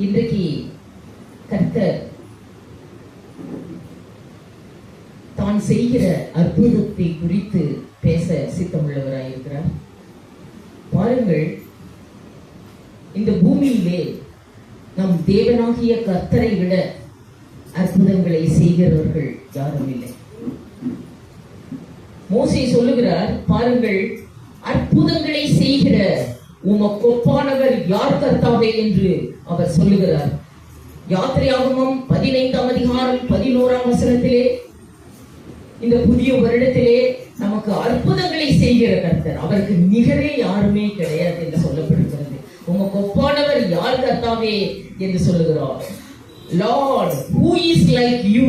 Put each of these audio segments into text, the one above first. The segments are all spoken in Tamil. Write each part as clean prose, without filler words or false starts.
இன்றைக்கு கர்த்தர் தான் செய்கிற அற்புதத்தை குறித்து பேச சித்தமுள்ளவராயிருக்கிறார். பாருங்கள், இந்த பூமியிலே நம் தேவனாகிய கர்த்தரை விட அற்புதங்களை செய்கிறவர்கள் யாரும் இல்லை. மோசே சொல்லுகிறார், பாருங்கள், அற்புதங்களை செய்கிற உமக்கொப்பானவர் யார் கர்த்தாவே என்று அவர் சொல்லுகிறார். யாத்திரையாகமம் 15ஆம் அதிகாரம் 11ஆம் வசனத்திலே, இந்த புதிய வருடத்திலே நமக்கு அற்புதங்களை செய்கிற கர்த்தர், அவருக்கு நிகரே யாருமே கிடையாது என்று சொல்லப்படுகிறது. உமக்கு ஒப்பானவர் யார் கர்த்தாவே என்று சொல்லுகிறார். Lord, who is like you,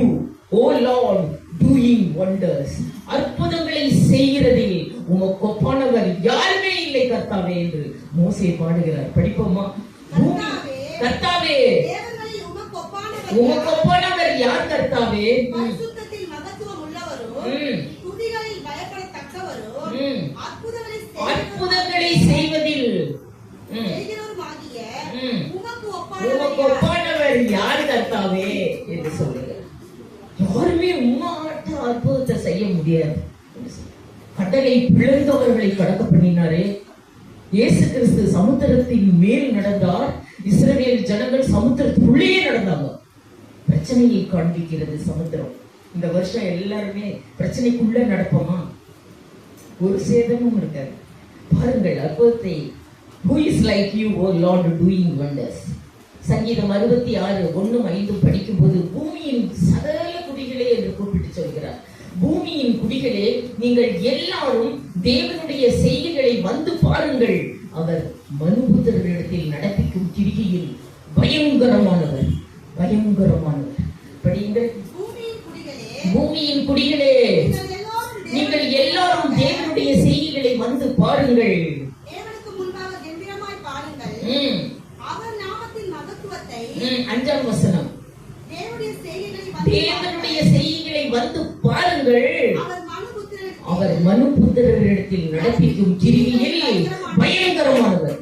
O Lord, doing wonders. அற்புதங்களை செய்கிறதில் உமக்கு ஒப்பானவர் யாருமே இல்லை கர்த்தாவே என்று மோசே பாடுகிறார். படிப்போமா? கர்த்தாவே, உமக்கு ஒப்பானவர் யார் கர்த்தாவே? அற்புதங்களை செய்வதில் உமக்கு ஒப்பானவர் யார் கர்த்தாவே என்று சொல்லுகிறார். யாருமே உம்மாட்ட அற்புதத்தை செய்ய முடியாது. கடலை பிளந்தவர்களை கடக்க பண்ணினாரே. இயேசு கிறிஸ்து சமுத்திரத்தின் மேல் நடந்தார். இஸ்ரவேல் ஜனங்கள் சமுத்திரத்துக்குள்ளேயே நடந்தாங்க. பிரச்சனையை காண்பிக்கிறது சமுத்திரம். இந்த வருஷம் எல்லாருமே பிரச்சனைக்குள்ள நடப்போமா? ஒரு சேதமும் இருக்காது. பாருங்கள் அற்புதத்தை. Who is like you, O Lord, doing wonders. சங்கீதம் 66:1-5 படிக்கும் போது, பூமியின் சகல குடிகளே என்று கூப்பிட்டு சொல்கிறார். பூமியின் குடிகளே, நீங்கள் எல்லாரும் தேவனுடைய செய்திகளை வந்து பாருங்கள். அவர் மனுபுத்திரரிடத்தில் நடப்பிக்கும் கிரிகையில் பயங்கரமானவர், பயங்கரமானவர். படியுங்கள். பூமியின் குடிகளே, நீங்கள் எல்லாரும் தேவனுடைய செய்திகளை வந்து பாருங்கள். அஞ்சாம் வசனம், தேவனுடைய செய்திகளை வந்து பாருங்கள். அவர் மனுபுத்திரரிடத்தில் நடப்பிக்கும் கிரிகையில் பயங்கரமானவர்,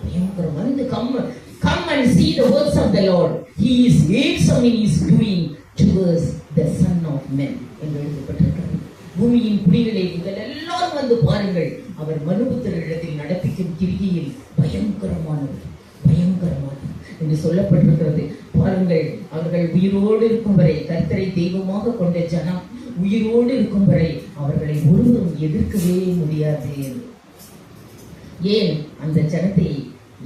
பயங்கரமானவர். Come and see the works of the Lord. He is awesome in his doing towards the Son of Man என்று எழுதப்பட்டிருக்கிறது. பூமியின் குடிகளை நீங்கள் எல்லாரும் வந்து பாருங்கள். அவர் மனுபுத்திரரிடத்தில் நடப்பிக்கும் கிரிகையில் பயங்கரமானவர், பயங்கரமானவர் என்று சொல்லப்பட்டிருக்கிறது. பாருங்கள், அவர்கள் உயிரோடு இருக்கும் வரை, கர்த்தரை தெய்வமாக கொண்ட ஜனம் உயிரோடு இருக்கும் வரை அவர்களை ஒருவரும் எதிர்க்கவே முடியாது. ஏன் அந்த ஜனத்தை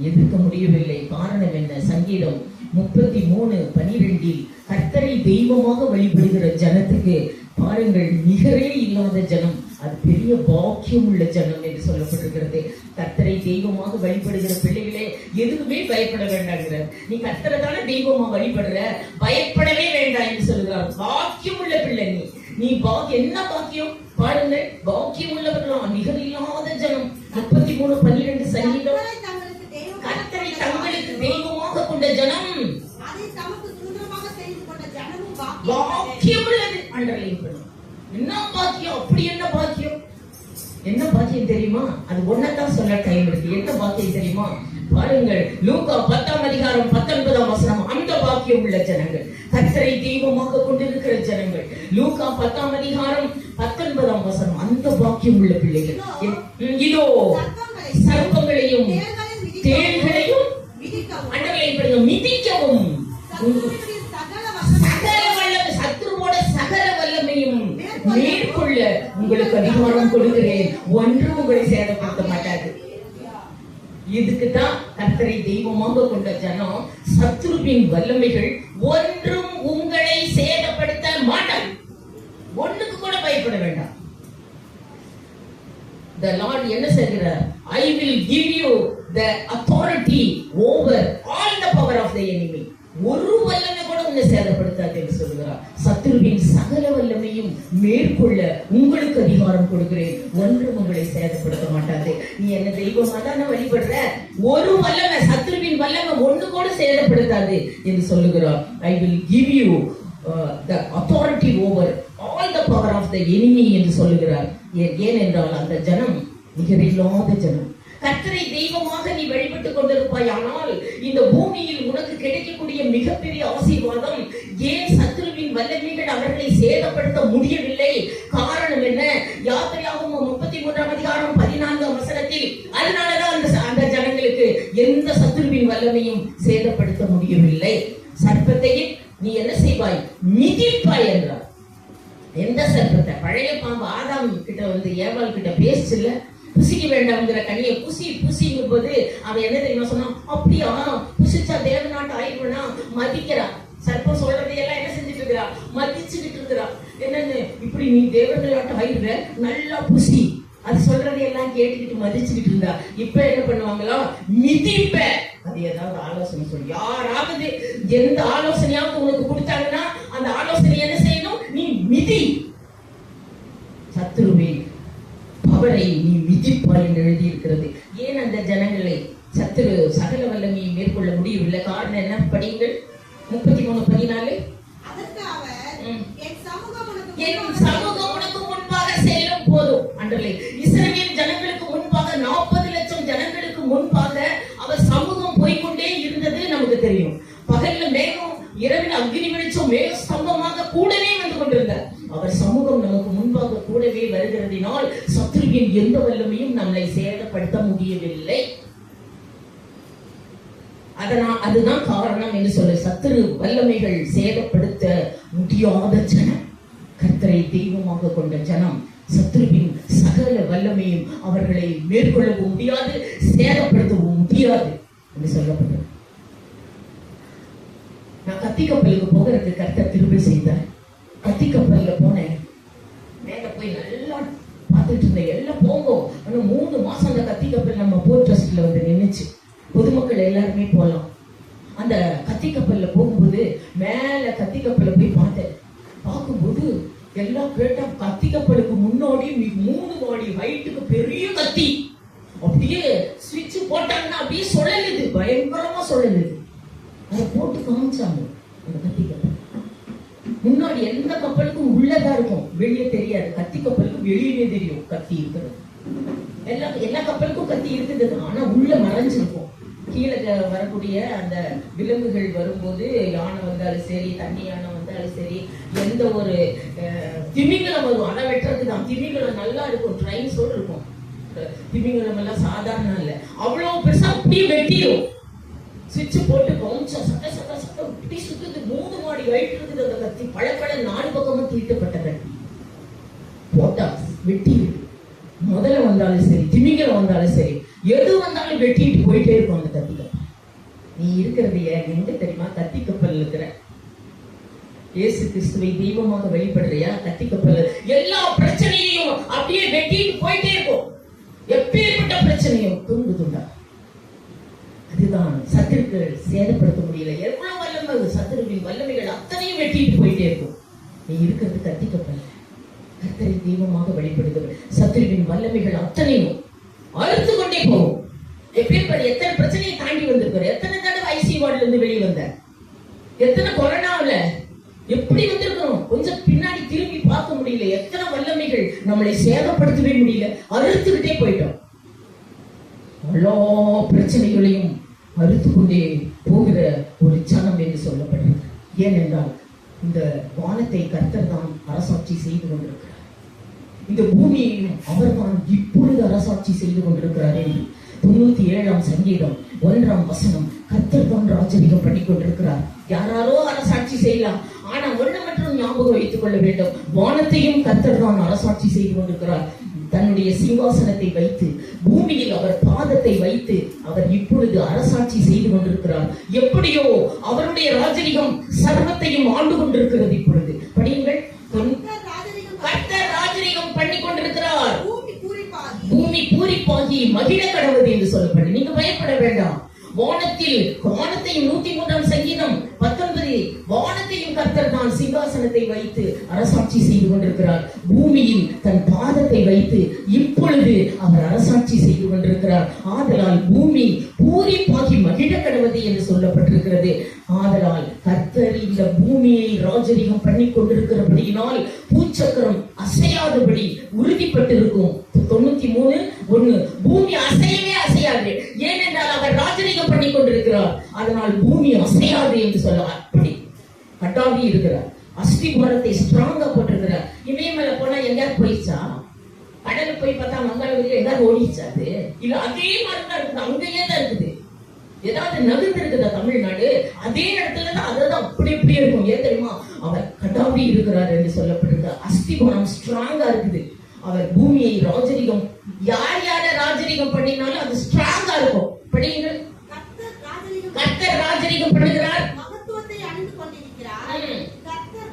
எதிர்க்க முடியவில்லை? காரணம் என்ன? சங்கீதம் 33:12 கர்த்தரை தெய்வமாக வழிபடுகிற ஜனத்துக்கு பாருங்கள், நிகரே இல்லாத ஜனம், அது பெரிய பாக்கியம் உள்ள ஜனம் என்று சொல்லப்பட்டிருக்கிறது. கர்த்தரை தெய்வமாக வழிபடுகிற பிள்ளைகளே, எதுவுமே பயப்பட வேண்டாங்கிறார். நீ கர்த்தரை தானே தெய்வமா வழிபடுற, பயப்படவே வேண்டாம் என்று சொல்லுகிறார். பாக்கியம் உள்ள பிள்ளை நீ என்ன பாக்கியம்? பாருங்கள், பாக்கியம் உள்ளவர்களாம், நிகர் இல்லாத ஜனம். 33:12 சங்கீதம். கர்த்தரை தங்களுக்கு தெய்வமாக கொண்ட ஜனம், பாக்கியம் உள்ளது. அண்டர்லைன் பண்ணும். என்ன பாக்கியம்? அப்படி என்ன பாக்கியம்? என்ன பாக்கியம் தெரியுமா? அது ஒன்னதான் சொல்ல டைம் இருக்கு. என்ன பாக்கியம் தெரியுமா? பாருங்கள், லூக்கா 10ஆம் அதிகாரம் 19ஆம் வசனம். அந்த பாக்கியம் உள்ள ஜனங்கள், கர்த்தரை தெய்வமாக கொண்டிருக்கிற ஜனங்கள். லூக்கா 10ஆம் அதிகாரம் 19ஆம் வசனம். அந்த பாக்கியம் உள்ள பிள்ளைகள். இதோ சர்ப்பங்களையும் தேள்களையும் அண்டர்லைன் பண்ணுங்க, மிதிக்கவும் சத்ருவோட சகல வல்லமையும் மேற்கொள்ள உங்களுக்கு அதிகாரம் கொடுக்கிறேன். ஒன்றும் உங்களை சேதப்படுத்த மாட்டாது. இதுக்குதான் கர்த்தரை தெய்வமாக கொண்ட ஜனம், சத்ருவின் வல்லமைகள் ஒன்றும் உங்களை சேதப்படுத்த மாட்டாது. ஒண்ணுக்கு கூட பயப்பட வேண்டாம். The Lord என்ன சொல்கிறார்? I will give you the authority over all the power of the enemy. ஒரு வல்லமை கூட உன்னை சேதப்படுத்தாது என்று சொல்கிறார். சத்ருவின் சகல வல்லமையும் மேற்கொள்ள உங்களுக்கு அதிகாரம் கொடுக்கிறேன். ஒன்றும் உங்களை சேதப்படுத்த மாட்டாது. நீ என்ன தெய்வமா தானே வழிபடுற, ஒரு வல்லமை, சத்ருவின் வல்லமை ஒண்ணு கூட சேதப்படுத்தாது என்று சொல்லுகிறார். I will give you the authority over all the power of the enemy என்று சொல்லுகிறார். ஏனென்றால் அந்த ஜனம் நிகரில்லாத ஜனம். கர்த்தரை தெய்வமாக நீ வழிபட்டுக் கொண்டிருப்பாய். ஆனால் இந்த பூமியில் உனக்கு கிடைக்கக்கூடிய மிகப்பெரிய ஆசீர்வாதம் ஏன் சத்துருவின் வல்லமைகள் அவர்களை சேதப்படுத்த முடியவில்லை? காரணம் என்ன? யாத்திரையாகமம் 33:14 அதனாலதான் அந்த ஜனங்களுக்கு எந்த சத்துருவின் வல்லமையும் சேதப்படுத்த முடியவில்லை. சர்ப்பத்தையும் நீ என்ன செய்வாய்? மிதிப்பாய் என்றார். எந்த சர்ப்பத்தை? பழைய பாம்பு ஆதாம் கிட்ட வந்து ஏவாள் கிட்ட பேசல, புசிக்க வேண்டாம்ங்கிற கனியை புசிங்கும் போது அவன் என்ன தெரியுமா சொன்னான்? அப்படியா, புசிச்சா தேவநாட்டு ஆயிடுவனா? மதிக்கிறான். சர்ப்பம் சொல்றதையெல்லாம் என்ன செஞ்சுட்டு இருக்கிறா? மதிச்சுக்கிட்டு இருக்கிறா. என்னன்னு, இப்படி நீ தேவநாட்டு ஆயிடுவ, நல்லா புசி. அது சொல்றதையெல்லாம் கேட்டுக்கிட்டு மதிச்சுக்கிட்டு இருந்தா. இப்ப என்ன பண்ணுவாங்களா? மிதிப்ப. அது ஏதாவது ஆலோசனை சொல்லி, யாராவது எந்த ஆலோசனையாவது உனக்கு கொடுத்தாங்கன்னா அந்த ஆலோசனை என்ன செய்யணும்? நீ மிதி. சத்துருவே அவரை நீ மிதிப்பாய் என்று எழுதி இருக்கிறது. ஏன் அந்த ஜனங்களை சத்துரு சகல வல்லமையை மேற்கொள்ள முடியவில்லை? காரணம் என்ன? படியுங்கள். 33:14. என் சமூகம் உனக்கு முன்பாக செல்லும் போதும் அன்றலை. இஸ்ரவேல் ஜனங்களுக்கு முன்பாக 40 லட்சம் ஜனங்களுக்கு முன்பாக அவர் சமூகம் போய்கொண்டே இருந்தது நமக்கு தெரியும். பகல்ல மேகம், இரவில் அக்னி வெளிச்சம் மேக ஸ்தம்பமாக கூடவே வந்து கொண்டிருந்தார். அவர் சமூகம் நமக்கு முன்பாக கூடவே வருகிறதினால் சத்துருவின் எந்த வல்லமையும் நம்மை சேதப்படுத்த முடியவில்லை. அதுதான் காரணம் என்று சொல்ல. சத்துரு வல்லமைகள் சேதப்படுத்த முடியாத ஜனம், கர்த்தரை தெய்வமாக கொண்ட ஜனம், சத்துருவின் சகல வல்லமையும் அவர்களை மேற்கொள்ளவும் முடியாது, சேதப்படுத்தவும் முடியாது என்று சொல்லப்பட்டது. நான் கத்தி கப்பலுக்கு போகிறதுக்கு கர்த்தர் கிருபை செய்தார். கத்தி கப்பல்ல போனேன். மேல போய் நல்லா பார்த்துட்டு இருந்தேன். எல்லாம் போகும். 3 மாசம் அந்த கத்தி கப்பல் நம்ம போர்ட் ட்ரஸ்ட்ல வந்து நின்னுச்சு. பொதுமக்கள் எல்லாருமே போலாம். அந்த கத்தி கப்பல்ல போகும்போது மேல கத்தி கப்பல்ல போய் பார்த்தேன். பார்க்கும்போது எல்லாம் கேட்டா, கத்தி கப்பலுக்கு முன்னாடி 3 மாடி ஹைட்டுக்கு பெரிய கத்தி. அப்படியே ஸ்விட்ச் போட்டாங்கன்னா அப்படியே சுழலுது, பயங்கரமா சுழலுது. அதை போட்டு காமிச்சாங்க. அந்த கத்தி கப்பல் முன்னாடி எந்த கப்பலுக்கும் உள்ளதா இருக்கும், வெளியே தெரியாது. கத்தி கப்பலுக்கு வெளியே தெரியும் கத்தி இருக்கிறது. எல்லா கப்பலுக்கும் கத்தி இருக்குது, ஆனா உள்ள மறைஞ்சிருக்கும். கீழே வரக்கூடிய அந்த விலங்குகள் வரும்போது, யானை வந்தாலும் சரி, தண்ணி யானை வந்தாலும் சரி, எந்த ஒரு திமிங்கலம் வரும், அதை வெட்டுறதுக்கு தான். திமிங்கலம் நல்லா இருக்கும், ட்ரைன்ஸோடு இருக்கும். திமிங்கலம் எல்லாம் சாதாரண இல்லை, அவ்வளவு பெருசா அப்படியே வெட்டிடும். சுவிட்ச் போட்டு கவுன்ச்சா சட்ட இப்படி சுத்துது. 3 மாடி ஹைட் இருக்குது அந்த கத்தி. பழப்பழ 4 பக்கமும் தீட்டப்பட்ட கத்தி போட்டா வெட்டி. முதல்ல வந்தாலும் சரி, திமிங்கலம் வந்தாலும் சரி, எது வந்தாலும் வெட்டிட்டு போயிட்டே இருக்கும் அந்த கத்தி கப்பல். நீ இருக்கிறது எங்க தெரியுமா? கத்தி கப்பல் இருக்கிற இயேசு கிறிஸ்துவை தெய்வமாக வழிபடுறியா? கத்தி கப்பல் எல்லா பிரச்சனையையும் அப்படியே வெட்டிட்டு போயிட்டே இருக்கும். எப்பேற்பட்ட பிரச்சனையும் துண்டு துண்டா. அதுதான் சத்துருக்கள் சேதப்படுத்த முடியல. எவ்வளவு வல்லமை சத்துருவின் வல்லமைகள் அத்தனையும் வெட்டிட்டு போயிட்டே இருக்கும். நீ இருக்கிறது கத்தி கப்பல். கர்த்தரை தெய்வமாக வழிபடுகிறவர் சத்துருவின் வல்லமைகள் அத்தனையும் அறுத்து கொண்டே போகும். எத்தனை பிரச்சனையை தாண்டி வந்திருக்காரு. எத்தனை தடவை ஐசியூ வார்டுல இருந்து வெளியே வந்த, எத்தனை கொரோனாவில் எப்படி வந்திருக்கிறோம். கொஞ்சம் பின்னாடி திரும்பி பார்க்க முடியல. எத்தனை வல்லமைகள் நம்மளை சேதப்படுத்தவே முடியல, அறுத்துக்கிட்டே போயிட்டோம். எல்லா பிரச்சனைகளையும் அறுத்து கொண்டே போகிற ஒரு ஜனம் என்று சொல்லப்படுகிறது. ஏனென்றால் இந்த வானத்தை கர்த்தர் தான் அரசாட்சி செய்து கொண்டிருக்கிறார். இந்த பூமியையும் அவர் தான் இப்பொழுது அரசாட்சி செய்து கொண்டிருக்கிறார் என்று 97ஆம் சங்கீதம் 1ஆம் வசனம். கர்த்தர் தான் ராஜரிகம் பண்ணி கொண்டிருக்கிறார். யாராரோ அரசாட்சி செய்யலாம், ஆனா ஒண்ணு மட்டும் ஞாபகம் வைத்துக் கொள்ள வேண்டும், வானத்தையும் கர்த்தர் தான் அரசாட்சி செய்து கொண்டிருக்கிறார். தன்னுடைய சிங்காசனத்தை வைத்து பூமியில் அவர் பாதத்தை வைத்து அவர் இப்பொழுது அரசாட்சி செய்து கொண்டிருக்கிறார். எப்படியோ அவருடைய ராஜரிகம் சர்வத்தையும் ஆண்டு கொண்டிருக்கிறது. இப்பொழுது படியுங்கள். கர்த்தர் ராஜரிகம் பண்ணி கொண்டிருக்கிறார். பூமி பூரிப்பாகி மகிழ கடவுது என்று சொல்லப்படும். நீங்க பயப்பட வேண்டாம். வானத்தையும் 103ஆம் சங்கீதம் 19 வானத்தையும் கர்த்தர் தான் சிங்காசனத்தை வைத்து அரசாட்சி செய்து கொண்டிருக்கிறார். பூமியில் தன் பாதத்தை வைத்து இப்பொழுது அவர் அரசாட்சி செய்து கொண்டிருக்கிறார். ஆதலால் பூமி பூரிப்பாகி மகிழ கடவுது என்று சொல்லப்பட்டிருக்கிறது. ஆதலால் கர்த்தர் இந்த பூமியை ராஜரிகம் பண்ணி கொண்டிருக்கிறபடியினால் பூச்சக்கரம் அசையாதபடி உறுதிப்பட்டிருக்கும். 93:1 பூமி அசையவே ஏனென்றால் அவர் ராஜரீகம் பண்ணி கொண்டிருக்கிறார். அதனால் பூமி அசையாது என்று சொல்ல அப்படி கட்டாவி இருக்கிறார். அஸ்திபாரத்தை ஸ்ட்ராங்கா போட்டிருக்கிறார். இமயமலை போனா எங்கேயாவது போயிடுச்சா? கடலுக்கு போய் பார்த்தா மங்களவரில் எங்காவது ஓடிச்சா? அது இல்ல, அதே மாதிரிதான் இருக்குது. அங்கேயே தான் இருக்குது. ஏதாவது நகர்ந்து இருக்குதா தமிழ்நாடு? அதே இடத்துலதான் அதான் அப்படி இப்படி இருக்கும். ஏன் தெரியுமா? அவர் கட்டாவி இருக்கிறார் என்று சொல்லப்படுகிறது. அஸ்திபாரம் ஸ்ட்ராங்கா இருக்குது. அவர் பூமியை ராஜரீகம், யார் யார ராஜரீகம் பண்ணினாலும் அது ஸ்ட்ராங்கா இருக்கும். படியுங்கள். கர்த்தர் ராஜரீகம் பண்ணுகிறார்.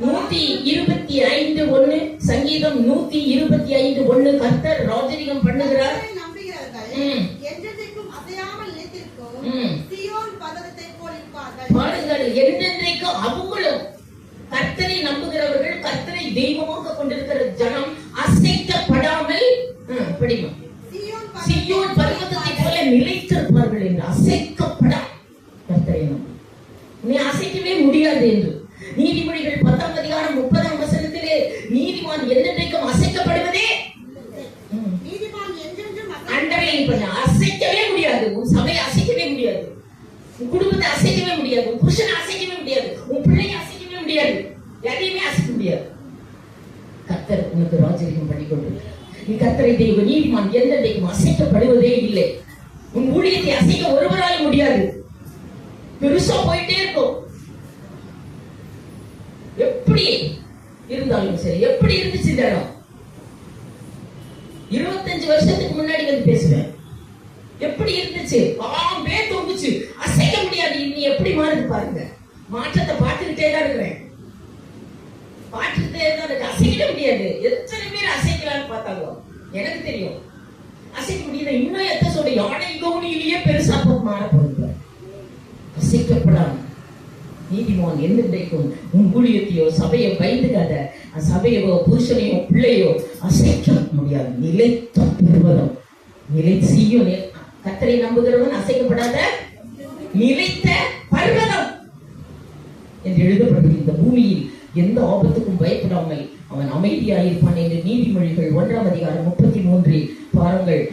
125:1 சங்கீதம் 125:1 கர்த்தர் ராஜரீகம் பண்ணுகிறார். பாருங்கள், என்றென்றைக்கும் அவங்களும் கர்த்தரை நம்புகிறவர்கள், கர்த்தரை தெய்வமாக கொண்டிருக்கிற ஜனம் அசைக்கப்படாமல் படிமா சீயோன் பர்வதத்தை போல நிலைத்திருப்பார்கள் என்று. அசைக்கப்படா கர்த்தரை நம்பு, நீ அசைக்கவே முடியாது என்று. நீதிமொழிகள் 10:30 நீதிமான் என்றென்றைக்கும் அசைக்கப்படுவதே அசைக்கவே முடியாது. உன் சபையை அசைக்கவே முடியாது, உன் குடும்பத்தை அசைக்கவே முடியாது, உன் புருஷனை அசைக்கவே முடியாது, உன் பிள்ளையை அசைக்கவே முடியாது, எதையுமே அசைக்க முடியாது. கர்த்தர் உனக்கு ராஜரீகம் பண்ணி கொண்டிருக்கிறார். நீ கர்த்தரை தெய்வ நீதிமான் என்றென்றைக்கும் அசைக்கப்படுவதே இல்லை. உன் ஊழியத்தை அசைக்க ஒருவரால் முடியாது. பெருசா போயிட்டே இருக்கும். எப்படி இருந்தாலும் சரி, எப்படி இருந்துச்சு இந்த இடம்? 25 வருஷத்துக்கு முன்னாடி வந்து பேசுவேன். எப்படி இருந்துச்சு? பாம்பே தொங்குச்சு, அசைக்க முடியாது. நீ எப்படி மாறுது பாருங்க. மாற்றத்தை பார்த்துக்கிட்டே தான் இருக்கிறேன், பார்த்துக்கிட்டே தான் இருக்கு. அசைக்க முடியாது. எத்தனை பேர் அசைக்கலான்னு பார்த்தாங்க, எனக்கு தெரியும். அசைக்க முடியல. இன்னும் எத்த சொல்ற யானை கவுனியிலேயே பெருசா மாற போறது. அசைக்கப்படாம நீதிமான் என்றென்றைக்கும் உன் ஊழியத்தையோ சபையை பயந்துக்காத. சபையோ புருஷனையோ பிள்ளையோ அசைக்க முடியாது. நிலைத்த பர்வதம், நிலைச்சியோ கர்த்தரை நம்புகிறவன் அசைக்கப்படாத நிலைத்த பர்வதம் என்று எழுதப்பட்டது. இந்த பூமியில் எந்த ஆபத்துக்கும் பயப்படாமல் அவன் அமைதியாயிருப்பான் என்று நீதிமொழிகள் 1:33 பாருங்கள்.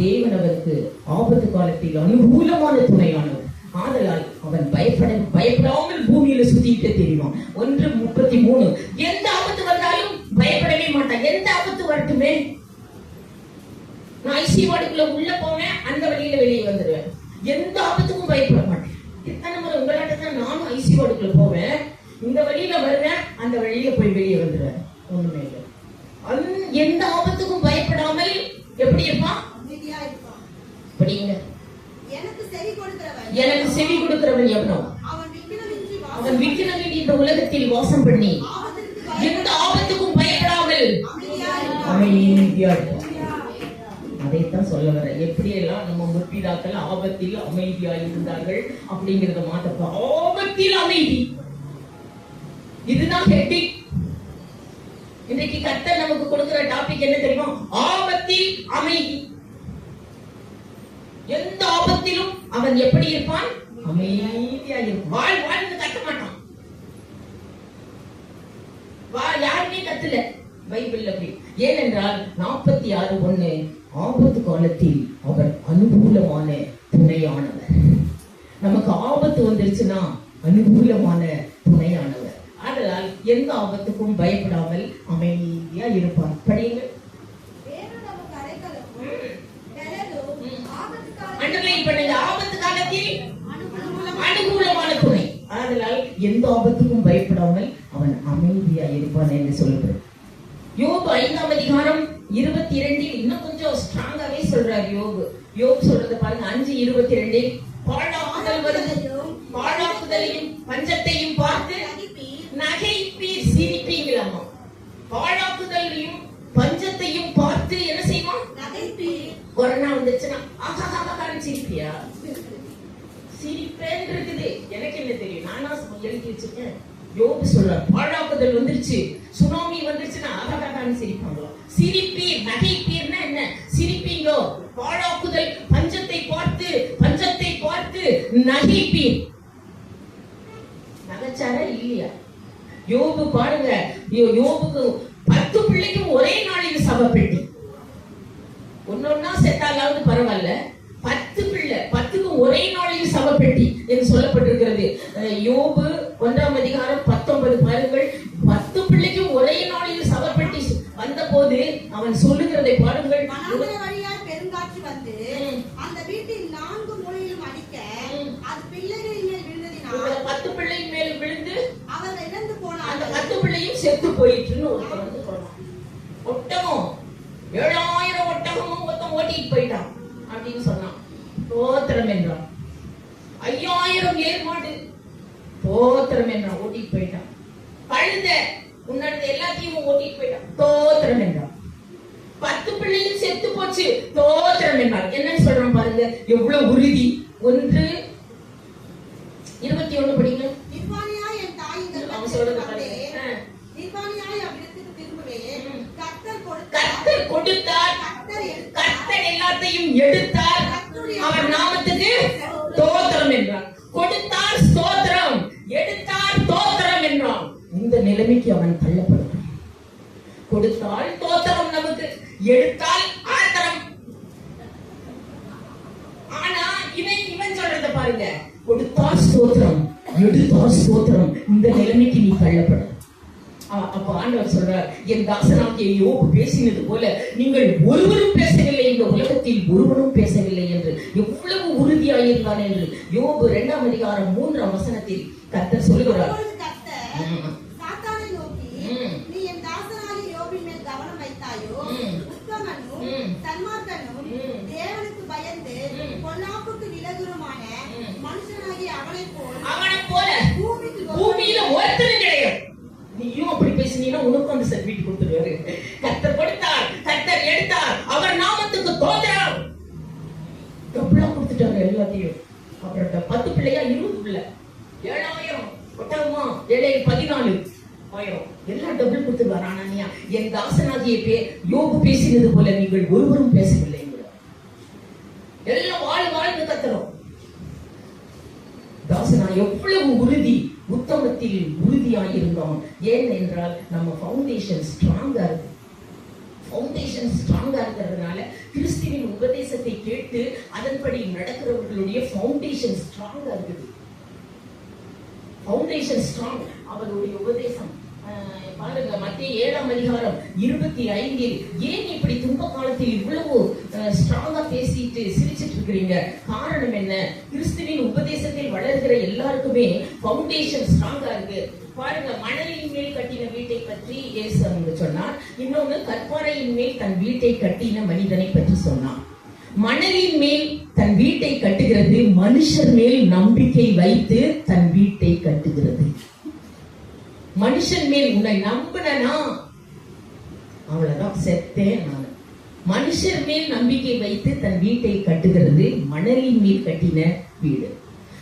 தேவன் அவருக்கு ஆபத்து காலத்தில் அனுகூலமான துணையானவர். ஆதலால் அவன் பயப்படாமல் பூமியில சுத்திட்டு தெரியும். 1:33 எந்த ஆபத்து வந்தாலும் பயப்படவே மாட்டான். எந்த ஆபத்து வரட்டுமே, நான் ஐசி வார்டுக்குள்ள உள்ள போவேன், அந்த வழியில வெளியே வந்துடுவேன். எந்த ஆபத்துக்கும் பயப்பட மாட்டேன். இத்தனை முறை உங்களாட்ட தான் நானும் ஐசி வார்டுக்குள்ள போவேன், இந்த வழியில வருவேன், அந்த வழியில போய் வெளியே வந்துடுவேன். ஒண்ணுமே இல்லை. எந்த ஆபத்துக்கும் பயப்படாமல் எப்படி இருப்பான்? படிங்க. எனக்கு செவி கொடுக்கிறவன் எவனோ அவன் விக்கிரமின்றி இந்த உலகத்தில் வாசம் பண்ணி எந்த ஆபத்துக்கும் பயப்படாமல் அமைதியா இருப்பான். அதைத்தான் சொல்ல வர. எப்படி எல்லாம் நம்ம முற்பிதாக்கள் ஆபத்தில் அமைதியாக இருந்தார்கள் அப்படிங்கறத மாத்த. ஆபத்தில் அமைதி, இதுதான் ஹெட்டிங். இன்றைக்கு கர்த்தர் நமக்கு கொடுக்கிற டாபிக் என்ன தெரியுமா? ஆபத்தில் அமைதி. எந்த ஆபத்திலும் அவன் எப்படி இருப்பான்? அமைதியா இருப்பான். வாழ் வாழ்ந்து கத்த மாட்டான். யாருமே கத்தல பைபிள் அப்படி. ஏனென்றால் 46:1 ஆபத்து காலத்தில் அவர் அனுகூலமான துணையானவர். நமக்கு ஆபத்து வந்துருச்சுன்னா அனுகூலமான துணையானவர். அதனால் எந்த ஆபத்துக்கும் பயப்படாமல் அமைதியா இருப்பார். படியுங்கள். ஆபத்து காலத்தில் அனுகூலமான துணை. அதனால் எந்த ஆபத்துக்கும் பயப்படாமல் அவன் அமைதியா இருப்பான் என்று சொல்லுகிறார். யோபு 5:22 இன்னும் கொஞ்சம் ஸ்ட்ராங்காவே சொல்றாரு. யோபு சொல்றது பாருங்க. 5:22 பாழாக்குதல் வருது, பாழாக்குதலையும் பஞ்சத்தையும் பார்த்து நகைப்பீர் சிரிப்பீங்களாமா. பாழாக்குதலையும் பஞ்சத்தையும் பார்த்து என்ன செய்வான்? கொரோனா வந்துச்சுன்னா ஆகாகான்னு சிரிப்பியா? சிரிப்பேன் இருக்குது. எனக்கு என்ன தெரியும், நானா எழுதி வச்சிருக்கேன். யோபு சொல்றார், பாழாக்குதல் வந்துருச்சு, சுனாமி வந்துருச்சுன்னா ஆகாகான்னு சிரிப்பாங்களோ. சிரிப்பீர், நகைப்பீர்னா என்ன? சிரிப்பீங்கோ. பாழாக்குதல் பஞ்சத்தை பார்த்து நகைப்பீர். நகைச்சாரா இல்லையா? யோபு பாருங்க, யோபுக்கு 10 பிள்ளைக்கும் ஒரே நாளில் சபை பெட்டி. ஒன்னொன்னா செத்தாலாவது பரவாயில்ல, 10 பிள்ளை பிள்ளை 10க்கும் ஒரே நாளில் சவப்பெட்டி என்று சொல்லப்பட்டிருக்கிறது. யோபு 1ஆம் அதிகாரம் 19 பாருங்கள். 10 பிள்ளைக்கும் ஒரே நாளில் சவப்பெட்டி வந்த போது அவன் சொல்லுகிறதை பாருங்கள். வழியால் பெருங்காற்று வந்து அந்த வீட்டின் 4 மூலையிலும் அடிக்க அது பிள்ளைகளின் மேல் விழுந்ததினால் 10 பிள்ளையின் மேல் விழுந்து அவர் இறந்து போனார். அந்த 10 பிள்ளையும் செத்து போயிட்டுன்னு ஒருத்தன் வந்து சொல்றான். ஒட்டகம் 7000 ஒட்டகமும் மொத்தம் ஓட்டிட்டு போயிட்டான் அப்படின்னு சொன்னான். தோத்திரம் என்றான். 5000 ஏர்மாடு தோத்திரம் என்றான், ஓட்டிட்டு போயிட்டான். கழுத உன்னோட எல்லாத்தையும் ஓட்டிட்டு போயிட்டான், தோத்திரம் என்றான். 10 பிள்ளையும் செத்து போச்சு, தோத்திரம் என்றான். என்னன்னு சொல்றான் பாருங்க, எவ்வளவு உறுதி. 1:21 படிங்க. நிர்வாணியாய் என் தாயின் அவன் சொல்றது பாருங்க. நிர்வாணியாய் அவ்விடத்துக்கு திரும்புவேன். கர்த்தர் கொடுத்தார், கர்த்தர் எல்லாத்தையும் எடுத்தார், அவர் நாமத்துக்கு ஸ்தோத்திரம் என்றான். கொடுத்தார் ஸ்தோத்திரம், எடுத்தார் ஸ்தோத்திரம் என்றான். இந்த நிலைமைக்கு அவன் தள்ளப்படுகிறான். கொடுத்தால் ஸ்தோத்திரம் நமக்கு, எடுத்தால் ஆத்திரம். ஆனா இவன் சொல்றத பாருங்க, கொடுத்தால் ஸ்தோத்திரம், எடுத்தால் ஸ்தோத்திரம். இந்த நிலைமைக்கு நீ தள்ளப்பட. அப்ப ஆண்டவர் சொல்றார், என் தாசனாகிய யோபு பேசினது போல நீங்கள் ஒருவரும் பேசவில்லை, இந்த உலகத்தில் ஒருவரும் பேசவில்லை என்று எவ்வளவு உறுதியாயிருந்தான் என்று யோபு 2ஆம் அதிகாரம் 3ஆம் வசனத்தில் கர்த்தர் சொல்லுகிறார். சாத்தானை நோக்கி, நீ என் தாசனாகிய யோபின் மேல் கவனம் வைத்தாயோ? உத்தமனும் சன்மார்க்கனும் தேவனுக்கு பயந்து பொல்லாப்புக்கு விலகுமான மனுஷனாகிய அவனைப் போல பூமியில ஒருத்தரும் கிடையாது. நீயும் அப்படி பேசினீங்கன்னா உனக்கு அந்த சர்டிபிகேட் கொடுத்துருவாரு. கர்த்தர் கொடுத்தார், கர்த்தர் எடுத்தார், அவர் நாமத்துக்கு ஸ்தோத்திரம். டபுளா கொடுத்துட்டாங்க எல்லாத்தையும். அப்புறம் 10 பிள்ளையா 20 பிள்ளை, 7000 ஒட்டகமா 7 14,000 எல்லாம் டபுள் கொடுத்துருவார். ஆனா நீ என் தாசனாகிய யோபு பேசினது போல நீங்கள் ஒருவரும் பேசவில்லை, எல்லாம் வாழ்ந்து கத்துறோம். தாசனா எவ்வளவு உறுதி, உத்தமத்தில் உறுதியாயிருந்தோம். ஏன் என்றால் நம்ம ஃபவுண்டேஷன் ஸ்ட்ராங்கா இருக்கு. ஃபவுண்டேஷன் ஸ்ட்ராங்கா இருக்கிறதுனால கிறிஸ்துவின் உபதேசத்தை கேட்டு அதன்படி நடக்கிறவர்களுடைய ஃபவுண்டேஷன் ஸ்ட்ராங்கா இருக்குது. Foundation strong. அவருடைய உபதேசம் பாருங்க, மத்திய 7ஆம் அதிகாரம் 25 ஏன் இப்படி துன்ப காலத்தில் இவ்வளவு ஸ்ட்ராங்கா பேசிட்டு சிரிச்சிட்டு இருக்கிறீங்க? காரணம் என்ன? கிறிஸ்துவின் உபதேசத்தில் வளர்கிற எல்லாருக்குமே ஃபவுண்டேஷன் ஸ்ட்ராங்கா இருக்கு. பாருங்க, மணலின் மேல் கட்டின வீட்டை பற்றி இயேசு சொன்னார். இன்னொன்னு, கற்பாறையின் மேல் தன் வீட்டை கட்டின மனிதனை பற்றி சொன்னார். மணலின் மேல் தன் வீட்டை கட்டுகிறது, மனுஷர் மேல் நம்பிக்கை வைத்து தன் வீட்டை கட்டுகிறது. மனுஷன் மேல் உன்னை நம்பினா அவ்வளவுதான், செத்தேன் நான். மனுஷர் மேல் நம்பிக்கை வைத்து தன் வீட்டை கட்டுகிறது, மணலின் மேல் கட்டின வீடு.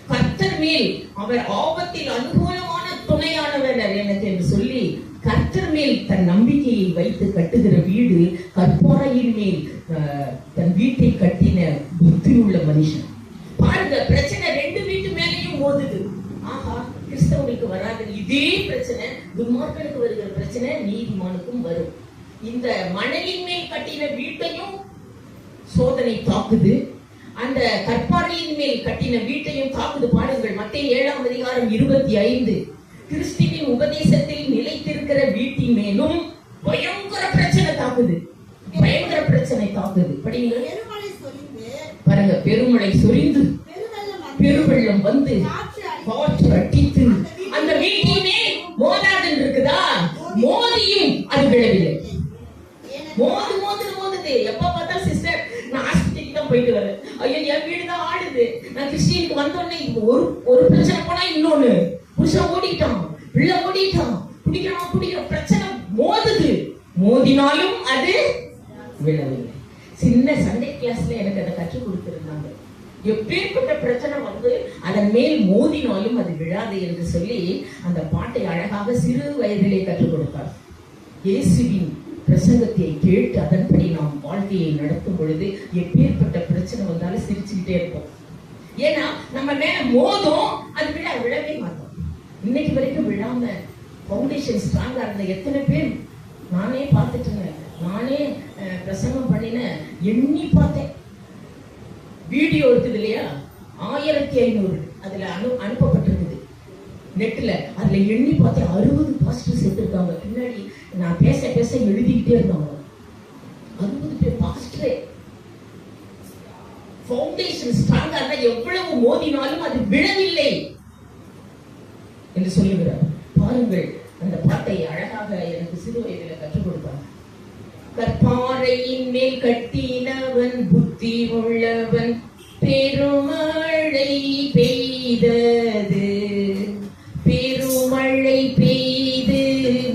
கர்த்தர் மேல், அவர் ஆபத்தில் அனுகூலமான துணையானவர் எனக்கு என்று சொல்லி கர்த்தர் மேல் தன் நம்பிக்கையை வைத்து கட்டுகிற வீடு, கற்பாறையின் மேல் தன் வீட்டை கட்டின புத்தியுள்ள மனுஷன். பாருங்க, பிரச்சனை 2 வீட்டு மேலேயும் மோதுது. ஆஹா, கிறிஸ்தவனுக்கு வராது இதே பிரச்சனை, துன்மார்க்கனுக்கு வருகிற பிரச்சனை நீதிமானுக்கும் வரும். இந்த மணலின் மேல் கட்டின வீட்டையும் சோதனை தாக்குது, அந்த கற்பாறையின் மேல் கட்டின வீட்டையும் தாக்குது. பாருங்கள், மத்திய 7ஆம் அதிகாரம் 25 கிறிஸ்துவின் உபதேசத்தில் நிலைத்திருக்கிற வீட்டின் மேலும் பயங்கர பிரச்சனை தாக்குது, பயங்கர பிரச்சனை தாக்குது. படிங்க பாருங்க, பெருமழை சொரிந்து பெருவெள்ளம் வந்து காற்று அடித்து அந்த வீட்டிலே மோதாதுன்னு இருக்குதா? மோதியும் அது விழவில்லை. மோதுது. எப்ப பார்த்தா சிஸ்டர், நான் ஆஸ்பத்திரிக்கு தான் போயிட்டு வரேன், ஐயோ என் வீடு தான் ஆடுது, நான் கிறிஸ்டியனுக்கு வந்தோடனே ஒரு பிரச்சனை போனா இன்னொன்னு, புருஷன் ஓடிட்டான், பிள்ளை ஓடிட்டான், குடிக்கிறான், பிரச்சனை மோதுது. மோதினாலும் அது விழவில்லை. சின்ன சண்டே கிளாஸ்ல எனக்கு அதை கற்றுக் கொடுத்திருந்தாங்க. எப்பேற்பட்ட பிரச்சனை வந்து அதன் மேல் மோதினாலும் அது விழாது என்று சொல்லி அந்த பாட்டை அழகாக சிறு வயதிலே கற்றுக் கொடுத்தார். இயேசுவின் பிரசங்கத்தை கேட்டு அதன்படி நாம் வாழ்க்கையை நடத்தும் பொழுது எப்பேற்பட்ட பிரச்சனை வந்தாலும் சிரிச்சுக்கிட்டே இருப்போம். ஏன்னா நம்ம மேல மோதும், அது விழவே மாட்டோம். இன்னைக்கு வரைக்கும் விழாம ஃபவுண்டேஷன் ஸ்ட்ராங்கா இருந்த எத்தனை பேர் நானே பார்த்துட்டேங்க. நானே பிரசங்கம் பண்ணின எண்ணி பார்த்தேன். வீடியோ இருக்குது இல்லையா, 1500 அதுல அனுப்பப்பட்டிருக்குது நெட்ல. அதுல எண்ணி பார்த்து 60 பாஸ்டர் சேர்த்திருக்காங்க. பின்னாடி நான் பேச பேச எழுதிக்கிட்டே இருந்தாங்க. 60 பேர் பாஸ்டரே. ஃபவுண்டேஷன் ஸ்ட்ராங்கா இருந்தா எவ்வளவு மோதினாலும் அது விழவில்லை என்று சொல்லுகிறார். பாருங்கள், அந்த பாட்டை அழகாக எனக்கு சிறு வயதில் கற்றுக் கொடுத்தாங்க. கற்பாறையின் மேல் கட்டினவன் புத்தி உள்ளவன், பெருமழை பெய்தது, பெருமழை பெய்து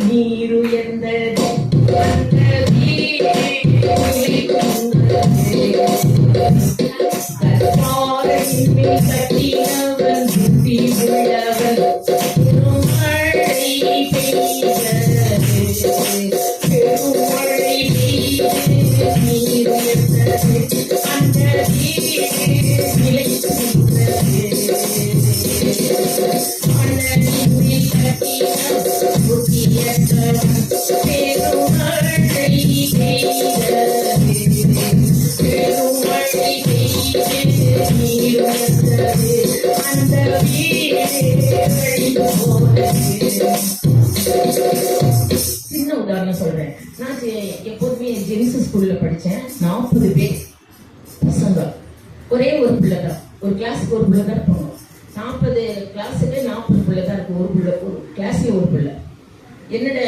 நீர் உயர்ந்தது, கற்பாறையின் மேல் கட்டினவன் புத்தி உள்ளவன், பெருமழை பெய்தது, பெருமழை பெய்து நீர் உயர்ந்தது, அந்த சின்ன உதாரணம் சொல்றேன். நான் எப்போதுமே ஜெனிசஸ் ஸ்கூல்ல படிச்சேன். 40 பேர் பசங்க, ஒரே ஒரு பிள்ளை தான். ஒரு கிளாஸுக்கு ஒரு பிள்ளை தான் இருப்பாங்க. 40 கிளாஸுக்கு 40 பிள்ளை தான் இருக்கு. ஒரு பிள்ளை, ஒரு கிளாஸ்ல ஒரு பிள்ளை. என்னோட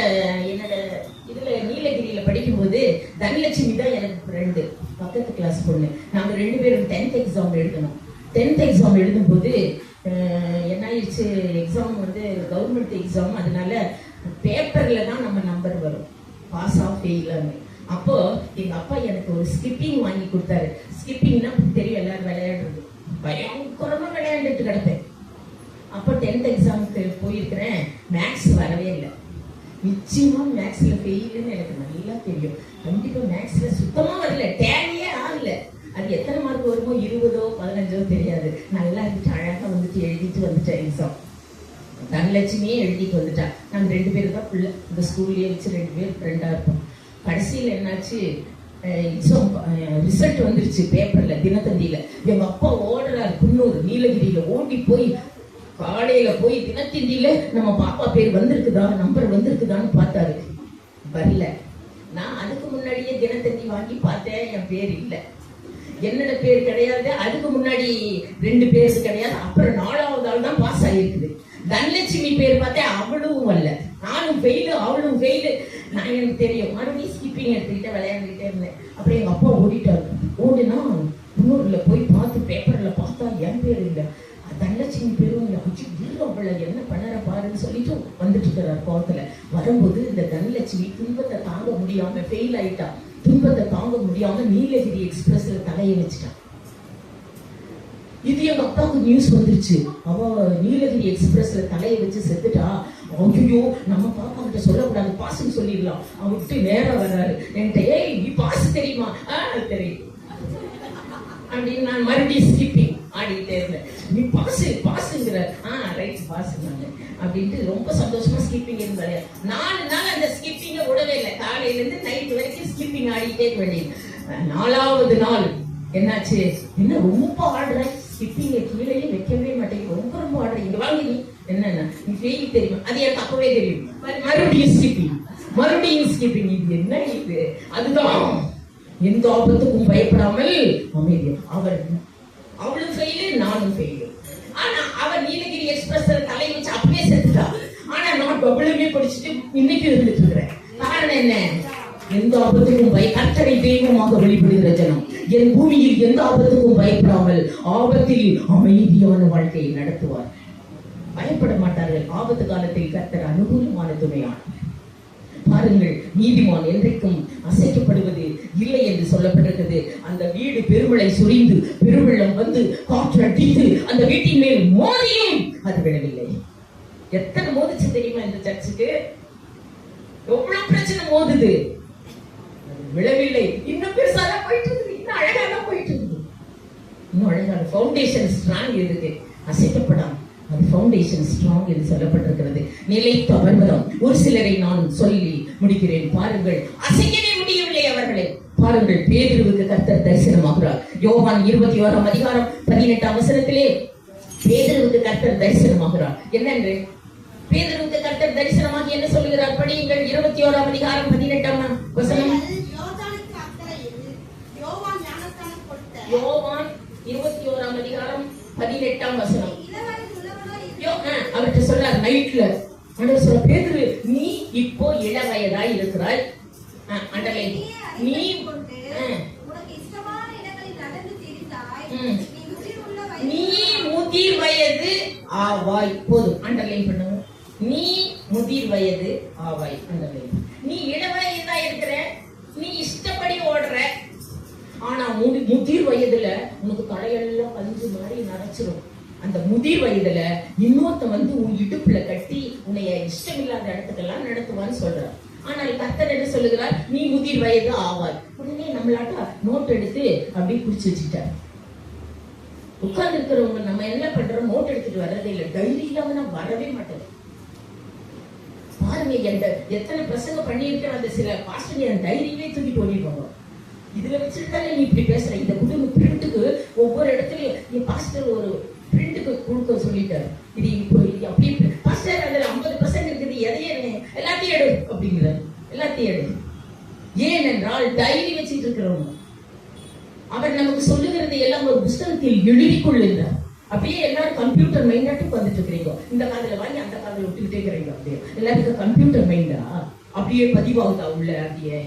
இதுல நீலகிரியில படிக்கும்போது தனலட்சுமி தான் எனக்கு ஃப்ரெண்டு, பக்கத்து கிளாஸ் பொண்ணு. நாங்க 2 பேரும் 10th எக்ஸாம் எழுதணும். 10th எக்ஸாம் எழுதும்போது என்ன ஆயிடுச்சு, எக்ஸாம் வந்து கவர்மெண்ட் எக்ஸாம், அதனால பேப்பர்ல தான் நம்ம நம்பர் வரும், பாஸ் ஆஃப் ஃபெயில்னு. அப்போ எங்க அப்பா எனக்கு ஒரு ஸ்கிப்பிங் வாங்கி கொடுத்தாரு. ஸ்கிப்பிங்னா தெரியும், எல்லாரும் விளையாடுறது. பயங்கரமா விளையாண்டுட்டு கிடப்பேன். அப்போ 10th எக்ஸாமுக்கு போயிருக்கிறேன். மேக்ஸ் வரவே இல்லை. நிச்சயமா மேக்ஸ்ல ஃபெயில்னு எனக்கு நல்லா தெரியும். கண்டிப்பா மேக்ஸ்ல சுத்தமா வரல, டேலியே ஆகல. அது எத்தனை மார்க் வருமோ, 20ஓ 15ஓ தெரியாது. நல்லா இருந்துச்சு, அழகா வந்துட்டு எழுதிட்டு வந்துட்டேன் எக்ஸாம். தனலட்சுமியே எழுதிட்டு வந்துட்டா. நாங்க 2 பேர் தான் பிள்ளை, இந்த ஸ்கூல்லயே வச்சு 2 பேர் ஃப்ரெண்டா இருப்போம். கடைசியில என்னாச்சு, எக்ஸாம் ரிசல்ட் வந்துருச்சு பேப்பர்ல, தினத்தந்தியில. எங்க அப்பா ஓடுறாரு, குன்னூர் நீலகிரியில ஓடி போய் காலையில போய் தினத்தந்தியில நம்ம பாப்பா பேர் வந்திருக்குதா, நம்பர் வந்திருக்குதான்னு பார்த்தாரு. வரல. நான் அதுக்கு முன்னாடியே தினத்தந்தி வாங்கி பார்த்தேன், என் பேர் இல்லை. என்னோட பேர் கிடையாது, அதுக்கு முன்னாடி 2 பேருக்கு கிடையாது. அப்புறம் 4வது ஆள் தான் பாஸ் ஆகிருக்குது. தனலட்சுமி பேர் பார்த்தேன், அவளும் வரல. நானும் ஃபெயிலு, அவளும் ஃபெயிலு. நான் எனக்கு தெரியும், மறுபடியும் ஸ்கிப்பிங் எடுத்துக்கிட்டே விளையாண்டுக்கிட்டே இருந்தேன். அப்புறம் எங்க அப்பா ஓடிட்டாரு. ஓடினா குன்னூர்ல போய் பார்த்து பேப்பர்ல பார்த்தா என் பேர் இல்லை, தனலட்சுமி பேரும் இல்லை. அவளை என்ன பண்ணற பாருன்னு சொல்லிட்டு வந்துட்டு இருக்கிறார் கோவத்துல. வரும்போது இந்த தனலட்சுமி துன்பத்தை தாங்க முடியாம ஃபெயில் ஆயிட்டா. துன்பத்தை தாங்க முடியாம நீலகிரி எக்ஸ்பிரஸ்ல தலையை வச்சுட்டான். இது எங்க அப்பாவுக்கு நியூஸ் வந்துருச்சு. அவ நீலகிரி எக்ஸ்பிரஸ்ல தலையை வச்சு செத்துட்டா. ஐயோ, நம்ம பாப்பா கிட்ட சொல்லக்கூடாது, பாஸ்ன்னு சொல்லிடலாம். அவர்கிட்ட நேரம் வர்றாரு என்கிட்ட. ஏய், நீ பாஸ் தெரியுமா? தெரியும் அப்படின்னு நான் மறுபடியும் ஸ்கிப்பிங் ஆடிக்கிட்டே இருந்தேன். நீ பாஸுங்கிற. ரைட், பாஸ் அப்படின்ட்டு ரொம்ப சந்தோஷமா ஸ்கிப்பிங் இருந்தாரு. 4 நாள் அந்த ஸ்கிப்பிங்க விடவே இல்லை. காலையில இருந்து நைட் வரைக்கும் ஸ்கிப்பிங் ஆடிக்கிட்டே இருக்க வேண்டியது. 4வது நாள் என்னாச்சு, என்ன ரொம்ப ஆடுற, ஸ்கிப்பிங்க கீழே வைக்கவே மாட்டேங்குது, ரொம்ப ஆடுற, இங்க வாங்க, நீ என்னன்னா நீ ஃபெயில் தெரியுமா? அது எனக்கு அப்பவே தெரியும். மறுபடியும் ஸ்கிப்பிங். இது என்ன இது? அதுதான் எந்த ஆபத்துக்கும் பயப்படாமல் அமைதியா. அவளும் ஃபெயிலு, நானும் ஃபெயிலு. ஆனா அவர் நீலகிரி எக்ஸ்பிரஸ்ல தலை வச்சு அப்படியே செத்துட்டா. ஆனா நான் பபுளுமே படிச்சுட்டு இன்னைக்கு இருந்துட்டு இருக்கிறேன். காரணம் என்ன? எந்த ஆபத்துக்கும் கர்த்தரை தெய்வமாக வெளிப்படுகிற ஜனம் என் பூமியில் எந்த ஆபத்துக்கும் பயப்படாமல் ஆபத்தில் அமைதியான வாழ்க்கையை நடத்துவார். பயப்பட மாட்டார்கள். ஆபத்து காலத்தில் கர்த்தர் அனுகூலமான துணையான். பாருங்கள், நீதிமான் என்றைக்கும் அசைக்கப்படுவது இல்லை என்று சொல்லப்பட்டிருக்கிறது. அந்த வீடு பெருமழை சுரிந்து பெருவெள்ளம் வந்து காற்று அடித்து அந்த வீட்டின் மேல் மோதியும் அது விழவில்லை. எத்தனை மோதிச்சு தெரியுமா? இந்த சர்ச்சுக்கு எவ்வளவு பிரச்சனை மோதுது, விழவில்லை. இன்னும் பெருசாதான் போயிட்டு இருக்குது, இன்னும் அழகாதான் போயிட்டு இருக்குது. இன்னும் அழகான ஃபவுண்டேஷன் ஸ்ட்ராங் இருக்கு, அசைக்கப்படாம. அது ஃபவுண்டேஷன் ஸ்ட்ராங் என்று சொல்லப்பட்டிருக்கிறது. நிலைத்த பர்வதம். ஒரு சிலரை நான் சொல்லி முடிக்கிறேன். பாருங்கள், அசைக்கவே முடியவில்லை அவர்களை. பாருங்கள், பேதுருவுக்கு கர்த்தர் தரிசனமாகிறார். யோவான் 21ஆம் அதிகாரம் 18ஆம் வசனத்திலே பேதுருவுக்கு கர்த்தர் தரிசனமாகிறார். என்னென்று பேதுருவுக்கு கர்த்தர் தரிசனமாகி என்ன சொல்லுகிறார்? படியுங்கள். 21ஆம் அதிகாரம் 18ஆம் வசனம். யோவான் 21ஆம் அதிகாரம் 18ஆம் வசனம். அவர்கிட்ட சொல்றார் நைட்ல. ஆண்டவர் சொல்ற, பேதுரு, நீ இப்போ இளவயதாய் இருக்கிறாய். ஆண்டவரே, நீ நீ முதிர் வயது ஆவாய். போதும், அண்டர்லைன் பண்ணுங்க. நீ முதிர் வயது ஆவாய். அண்டர்லைன். நீ இளவயதா இருக்கிற, நீ இஷ்டப்படி ஓடுற. ஆனா முதிர் வயதுல உனக்கு தலையெல்லாம் பஞ்சு மாதிரி நரைச்சிடும். அந்த முதிர் வயதுல இன்னொருத்த வந்து உன் இடுப்புல கட்டி உன்னைய இஷ்டமில்லாத இடத்துக்கெல்லாம் நடத்துவான்னு சொல்ற. ஆனால் கர்த்தர் என்ன சொல்லுகிறார்? நீ முதிர் வயது ஆவாய். உடனே நம்மளாட்டா நோட் எடுத்து அப்படியே குடிச்சு வச்சுட்டார். உட்கார்ந்து இருக்கிறவங்க நம்ம என்ன பண்றோம்? நோட் எடுத்துட்டு வர்றதே இல்லை. டைரி இல்லாம நான் வரவே மாட்டேன். பாருங்க, எத்தனை பிரசங்க பண்ணியிருக்கேன். அந்த சில பாஸ்டர் என் டைரியே தூக்கிட்டு ஓடிடுவாங்க. இதுல வச்சுட்டாலே நீ இப்படி பேசுற. இந்த குடும்ப பிரிண்ட்டுக்கு ஒவ்வொரு இடத்துலயும் நீ பாஸ்டர் ஒரு பிரிண்ட்டுக்கு கொடுக்க சொல்லிட்டாரு. இது இப்போ அப்படி பாஸ்டர் அதுல 50% இருக்குது, எதையே எல்லாத்தையும் எடு அப்படிங்கிறார். எல்லாத்தையும் எடு. ஏனென்றால் டைரி வச்சுட்டு இருக்கிறவங்க அவர் நமக்கு சொல்லுகிறது எல்லாம் ஒரு புஸ்தகத்தில் எழுதி கொள்ளுகிறார். அப்படியே எல்லாரும் கம்ப்யூட்டர் மைண்டாட்டு வந்துட்டு இருக்கிறீங்க. இந்த காதல வாங்கி அந்த காதல விட்டுக்கிட்டே இருக்கிறீங்க. அப்படியே எல்லாருக்கும் கம்ப்யூட்டர் மைண்டா அப்படியே பதிவாகுதா உள்ள. அப்படியே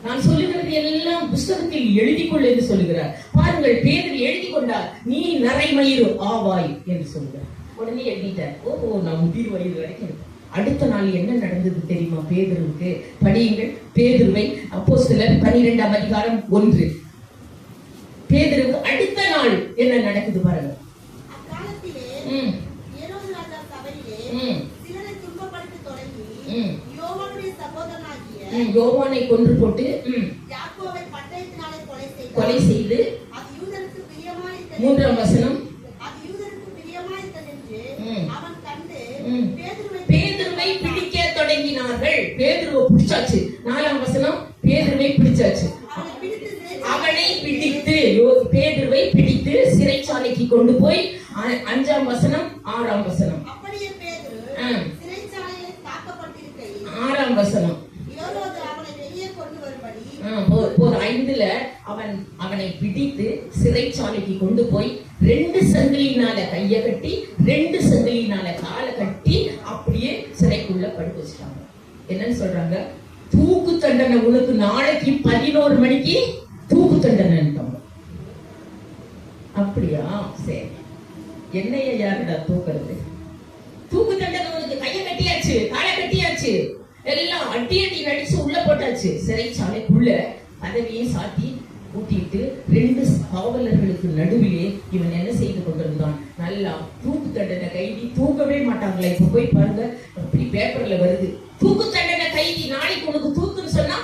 நான் சொல்லுகிறது எல்லாம் புஸ்தகத்தில் எழுதி கொள் என்று சொல்லுகிறார். பாருங்கள், பேதுரு எழுதி கொண்டார். நீ நரைமயிறு ஆவாய் என்று சொல்லுகிறார். உடனே எழுதிட்டார். ஓஹோ, நான் முதிர் வயது வரைக்கும். அடுத்த நாள் என்ன நடந்தது தெரியுமா பேதுருவுக்கு? படியுங்கள். பேதுருவை அப்போஸ்தலர் 12ஆம் அதிகாரம் 1. பேதுருவுக்கு அடுத்த நாள் என்ன நடக்குது பாருங்க. யோவானை கொன்று போட்டு கொலை செய்து 3ஆம் வசனம் பேதுருவை பிடிக்க தொடங்கினார்கள். பேதுருவை பிடிச்சாச்சு. 4ஆம் வசனம் பேதுருவை பிடிச்சாச்சு. அவனை பிடித்து பேதுருவை பிடித்து சிறைச்சாலைக்கு கொண்டு போய் 5ஆம் வசனம் 6ஆம் வசனம் 6ஆம் வசனம் 5ல அவனை பிடித்து சிறைச்சாலைக்கு கொண்டு போய் 2 சங்கிலினால கைய கட்டி 2 சங்கிலினால காலை கட்டி அப்படியே சிறைக்குள்ள படுக்க வச்சுட்டாங்க. என்னன்னு சொல்றாங்க? தூக்கு தண்டனை உனக்கு நாளைக்கு 11 மணிக்கு தூக்கு தண்டனை. அப்படியா? சரி, என்னைய யாருடா தூக்குறது? தூக்கு தண்டனை உனக்கு கைய கட்டியாச்சு, காலை கட்டியாச்சு, எல்லாம் அடி நடிச்சு உள்ள போட்டாச்சு. சிறைச்சாலைக்குள்ள பதவியை சாத்தி கூட்டிட்டு 2 காவலர்களுக்கு நடுவிலே இவன் என்ன செய்து கொண்டிருந்தான்? நல்லா தூக்கு தண்டனை கைதி தூக்கவே மாட்டாங்களே. இப்ப போய் பாருங்க, அப்படி பேப்பர்ல வருது, தூக்கு தண்டனை கைதி நாளைக்கு உனக்கு தூக்குன்னு சொன்னா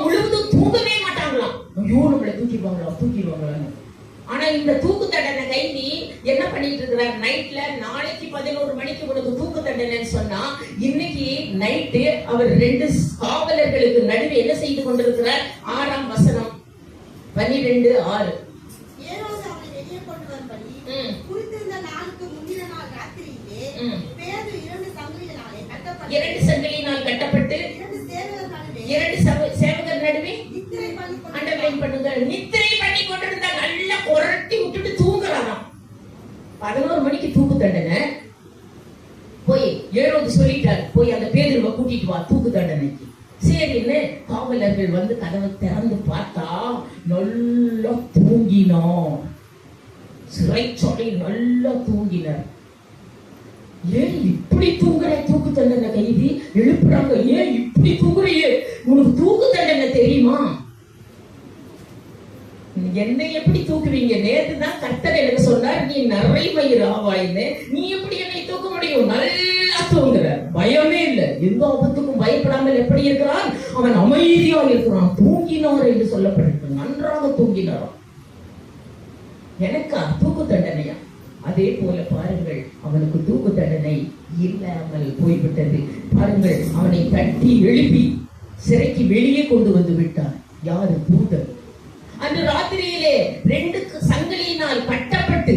முழுவதும் தூங்கவே மாட்டாங்களாம். ஐயோ, நம்மளை தூக்கிடுவாங்களான்னு. ஆனா இந்த தூக்கு தண்டனை கைதி என்ன பண்ணிட்டு இருக்கிறார்? நைட்ல நாளைக்கு 11 மணிக்கு உனக்கு தூக்கு தண்டனைன்னு சொன்னா, இன்னைக்கு நைட்டு அவர் 2 காவலர்களுக்கு நடுவே என்ன செய்து கொண்டிருக்கிறார்? 6ஆம் வசனம் 12:6. இரண்டு சங்கிலியினால் கட்டப்பட்டு 2 சேவகர் நடுவே அண்டர்லைன் பண்ணுங்க, நித்திரை பண்ணி கொண்டிருந்தா நல்லா புரட்டி விட்டுட்டு தூங்குறாராம். 11 மணிக்கு தூக்கு தண்டனை. போய் ஏரோது சொல்லிட்டார், போய் அந்த பேதுருவை கூட்டிட்டு வா தூக்கு தண்டனைக்கு. சரின்னு காவலர்கள் வந்து கதவை திறந்து பார்த்தா நல்லா தூங்கினோம். சிறைச்சாலை நல்லா தூங்கினார். ஏன் இப்படி தூங்குற? தூக்கு தண்டனை கைதி எழுப்புறாங்க. ஏன் இப்படி தூங்குறையே? உனக்கு தூக்கு தண்டனை தெரியுமா? என்னை எப்படி தூக்குவீங்க? நேற்றுதான் கர்த்தர் எனக்கு சொன்னார், நீ நரைமயிறு ஆவாயின்னு. நீ எப்படி என்னை தூக்க முடியும்? நல்லா தூங்குற, பயமே இல்லை, எந்த ஆபத்துக்கும் பயப்படாமல் எப்படி இருக்கிறான்? அவன் அமைதியாக இருக்கிறான். தூங்கினார் என்று சொல்லப்பட்டிருக்கு. நன்றாக தூங்கினாராம். எனக்கா தூக்கு தண்டனையா? அதே போல பாருங்கள், அவனுக்கு தூக்கு தண்டனை இல்லாமல் போய்விட்டது. பாருங்கள், அவனை தட்டி எழுப்பி சிறைக்கு வெளியே கொண்டு வந்து விட்டார். யாரு? தூதன். அன்று ராத்திரியிலே 2 சங்கிலியினால் கட்டப்பட்டு,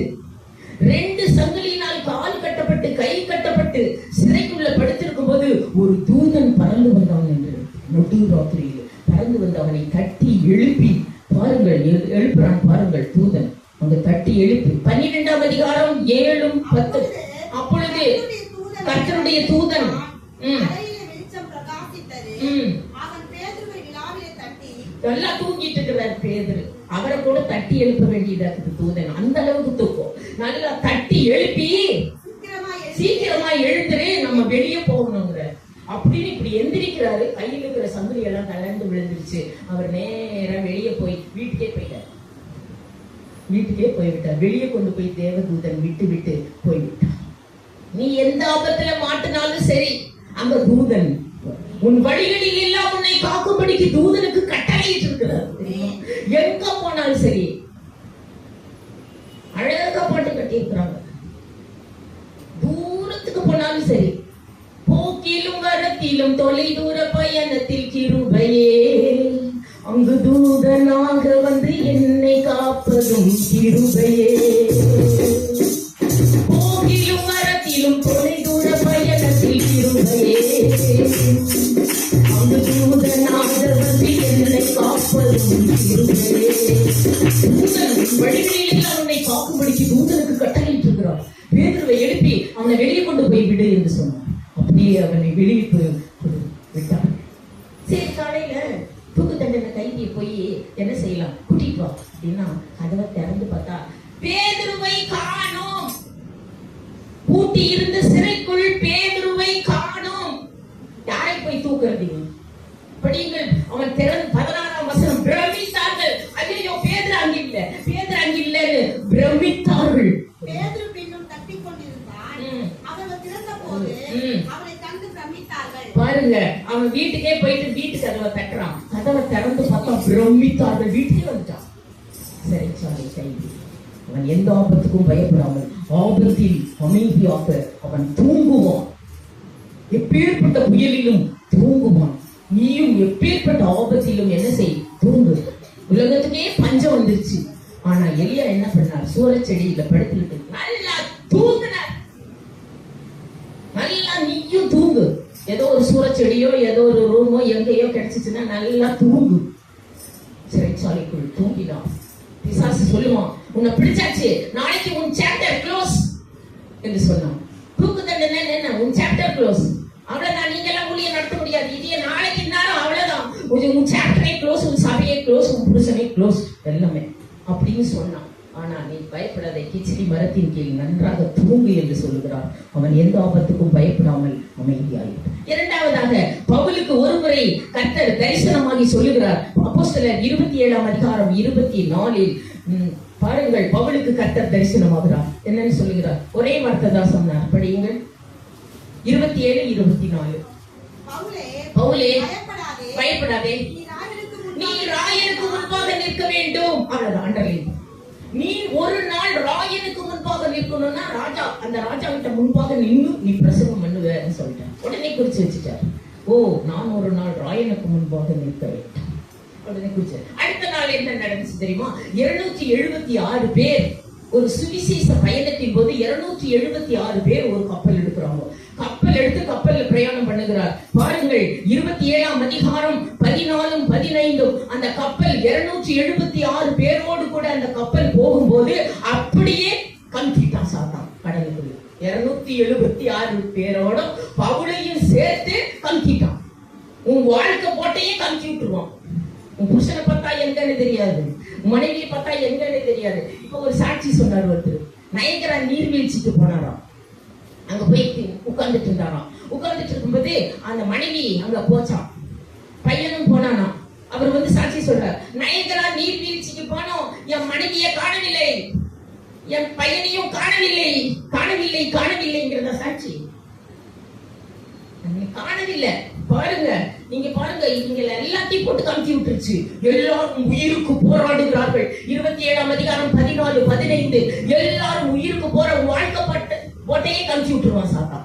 2 சங்கிலியினால் கால் கட்டப்பட்டு, கை கட்டப்பட்டு சிறைக்குள்ள படுத்திருக்கும் போது ஒரு தூதன் பறந்து வந்தான் என்று நொட்டு ராத்திரியில் பறந்து வந்து அவனை தட்டி எழுப்பி பாருங்கள், எழுப்புறான் பாருங்கள் தூதன். அங்க தட்டி எழுப்பி 12ஆம் அதிகாரம் 7, 10. அப்பொழுது கர்த்தருடைய தூதன் நல்லா தூங்கிட்டு இருக்கிறார் பேதுரு. அவரை கூட தட்டி எழுப்ப வேண்டியதா இருக்குது தூதன். அந்த அளவுக்கு தூக்கம். நல்லா தட்டி எழுப்பி சீக்கிரமா எழுந்துரு, நம்ம வெளியே போகணுங்கிற அப்படின்னு இப்படி எந்திரிக்கிறாரு. கையில் இருக்கிற சங்கிலி எல்லாம் கலந்து விழுந்துருச்சு. அவர் நேரா வெளியே போய் வீட்டுக்கே போயிட்டார். வெளியே கொண்டு போய் தேவதூதன் விட்டு போய்விட்டார். நீ எந்த ஆபத்துல மாட்டினாலும் சரி, அங்க தூதன் உன் வழிகளில் எல்லாம் உன்னை காக்கும்படிக்கு தூதனுக்கு கட்டளையிட்டு இருக்கிறார். எங்க போனாலும் சரி, அழகா பாட்டு கட்டி இருக்கிறாங்க. தூரத்துக்கு போனாலும் சரி, போக்கிலும் வரத்திலும் தொலை தூர பயணத்தில் கிருபையே, அங்கு தூதனாக வந்து என்னை காப்பதும் கிருபையே. போக்கிலும் வரத்திலும் தொலை தூர பயணத்தில் கிருபையே, அங்கு தூதனாக வந்து என்னை காப்பதும் கிருபையே. தூதன் வழிகளில் அவனை காக்கும்படிக்கு தூதனுக்கு கட்டளையிட்டு இருக்கிறார். பேதுருவை எழுப்பி அவனை வெளியே கொண்டு போய் விடு என்று சொன்னார். அப்படியே அவனை வெளியே விட்டார். சரி, காலையில தூக்கு தண்டனை கைதியை போய் என்ன செய்யலாம், கூட்டிட்டு வா அப்படின்னா கதவை திறந்து பார்த்தா பேதுருவை காணோம். பூட்டி இருந்த சிறைக்குள் பேதுருவை காணோம். யாரை போய் தூக்குறது? படியுங்கள். அவன் திறந்து 16ஆம் வசனம், பிரமித்தார்கள். ஐயோ, பேதுரு அங்கில்ல, பேதுரு அங்கில்லன்னு பிரமித்தார்கள். பேதுரு பின்னும் தட்டிக் கொண்டிருந்தான். அவர்கள் திறந்தபோது அவனை கண்டு பிரமித்தார்கள். பாருங்க, அவன் வீட்டுக்கே போயிட்டு வீட்டு கதவை தட்டுறான். கதவை திறந்து பார்த்தா பிரமித்தார்கள். வீட்டுக்கே வந்துட்டான். சிறைச்சாலை கைதி. அவன் எந்த ஆபத்துக்கும் பயப்படாமல் ஆபத்தில் அமைதியாக அவன் தூங்குவான். எப்பேற்பட்ட புயலிலும் தூங்குவான். நீயும் எப்பேற்பட்ட ஆபத்திலும் என்ன செய், தூங்கு. உலகத்துக்கே பஞ்சம் வந்துருச்சு. ஆனா எலியா என்ன பண்ணார்? சூரச்செடியில படுத்துக்கிட்டு நல்லா தூங்குனார். நல்லா நீயும் தூங்கு. ஏதோ ஒரு சூரச்செடியோ ஏதோ ஒரு ரூமோ எங்கேயோ கிடைச்சிச்சுன்னா நல்லா தூங்கு. சிறைச்சாலைக்குள் தூங்கினான். பிசாசு சொல்லுவான், உன்னை பிடிச்சாச்சு, நாளைக்கு உன் சாப்டர் க்ளோஸ் என்று சொன்னான். தூக்கு தண்டனை என்ன? உன் சாப்டர் க்ளோஸ், அவ்வளவுதான். நீங்க எல்லாம் ஊழியம் நடத்த முடியாது. இதே நாளைக்கு நேரம் அவ்வளவுதான். உன் சாப்டரே க்ளோஸ், உன் சபையே க்ளோஸ், உன் புருஷனே க்ளோஸ், எல்லாமே அப்படின்னு சொன்னான். ஆனா நீ பயப்படாத, கிச்சிலி மரத்தின் கீழ் நன்றாக தூங்கு என்று சொல்லுகிறார். அவன் எந்த ஆபத்துக்கும் பயப்படாமல் அமைதியாயிட்டான். இரண்டாவதாக, பவுலுக்கு ஒரு முறை கர்த்தர் தரிசனமாகி சொல்லுகிறார். அப்போஸ்தலர் 27ஆம் அதிகாரம் 24 பாருங்கள், பவுலுக்கு கர்த்தர் தரிசனமாகிறார். என்னன்னு சொல்லுகிறார்? ஒரே வார்த்தை தான் சொன்னார். படியுங்கள். 27, 24. பவுலே, பயப்படாதே, நீ ராயனுக்கு முன்பாக நிற்க வேண்டும். அவ்வளவுதான், அண்டர்லைன். நீ ஒரு நாள் ராயனுக்கு முன்பாக நிற்கணும்னா அந்த ராஜா கிட்ட முன்பாக நின்று நீ பிரசங்கம் பண்ணுவேன்னு சொல்லிட்டேன். உடனே குறிச்சு வச்சுட்டார். ஓ, நான் ஒரு நாள் ராயனுக்கு முன்பாக நிற்க வேண்டும். உடனே குறிச்சு. அடுத்த நாள் என்ன நடந்துச்சு தெரியுமா? 276 பேர் ஒரு சுவிசேஷ பயணத்தின் போது 276 பேர் ஒரு கப்பல் எடுக்கிறாங்க. கப்பல் எடுத்து கப்பல்ல பிரயாணம் பண்ணுகிறார். பாருங்கள், 27ஆம் அதிகாரம் 14, 15 அந்த கப்பல் 276 பேரோடு கூட அந்த கப்பல் போகும்போது அப்படியே கம்பிட்டான் சாத்தான் கடலுக்குள்ள. 276 பேரோட பவுலையும் சேர்த்து கம்பிட்டான். உன் வாழ்க்கை போட்டையே கம்பி விட்டுருவான். உன் புருஷனை பார்த்தா எங்கன்னு தெரியாது, மனைவியை பார்த்தா எங்கன்னு தெரியாது. இப்ப ஒரு சாட்சி சொன்னார் ஒருத்தர். நயகரா நீர்வீழ்ச்சிக்கு போனாராம். அங்க போய் உட்கார்ந்துட்டு இருந்தாராம். உட்கார்ந்துட்டு இருக்கும்போது அந்த மனைவி அங்க போச்சான். பையனும் போனானா. அவர் சாட்சி சொல்றார். நயகரா நீர்வீழ்ச்சிக்கு போனோம், என் மனைவியை காணவில்லை, என் பையனையும் காணவில்லைங்கிறத சாட்சி. காணவில்லை. பாருங்க, நீங்க பாருங்க, இவங்க எல்லாத்தையும் போட்டு காமிச்சு விட்டுருச்சு. எல்லாரும் உயிருக்கு போராடுகிறார்கள். 27ஆம் அதிகாரம் 14, 15 எல்லாரும் உயிருக்கு போற வாழ்க்கப்பட்ட போட்டையே காமிச்சு விட்டுருவான் சாத்தா.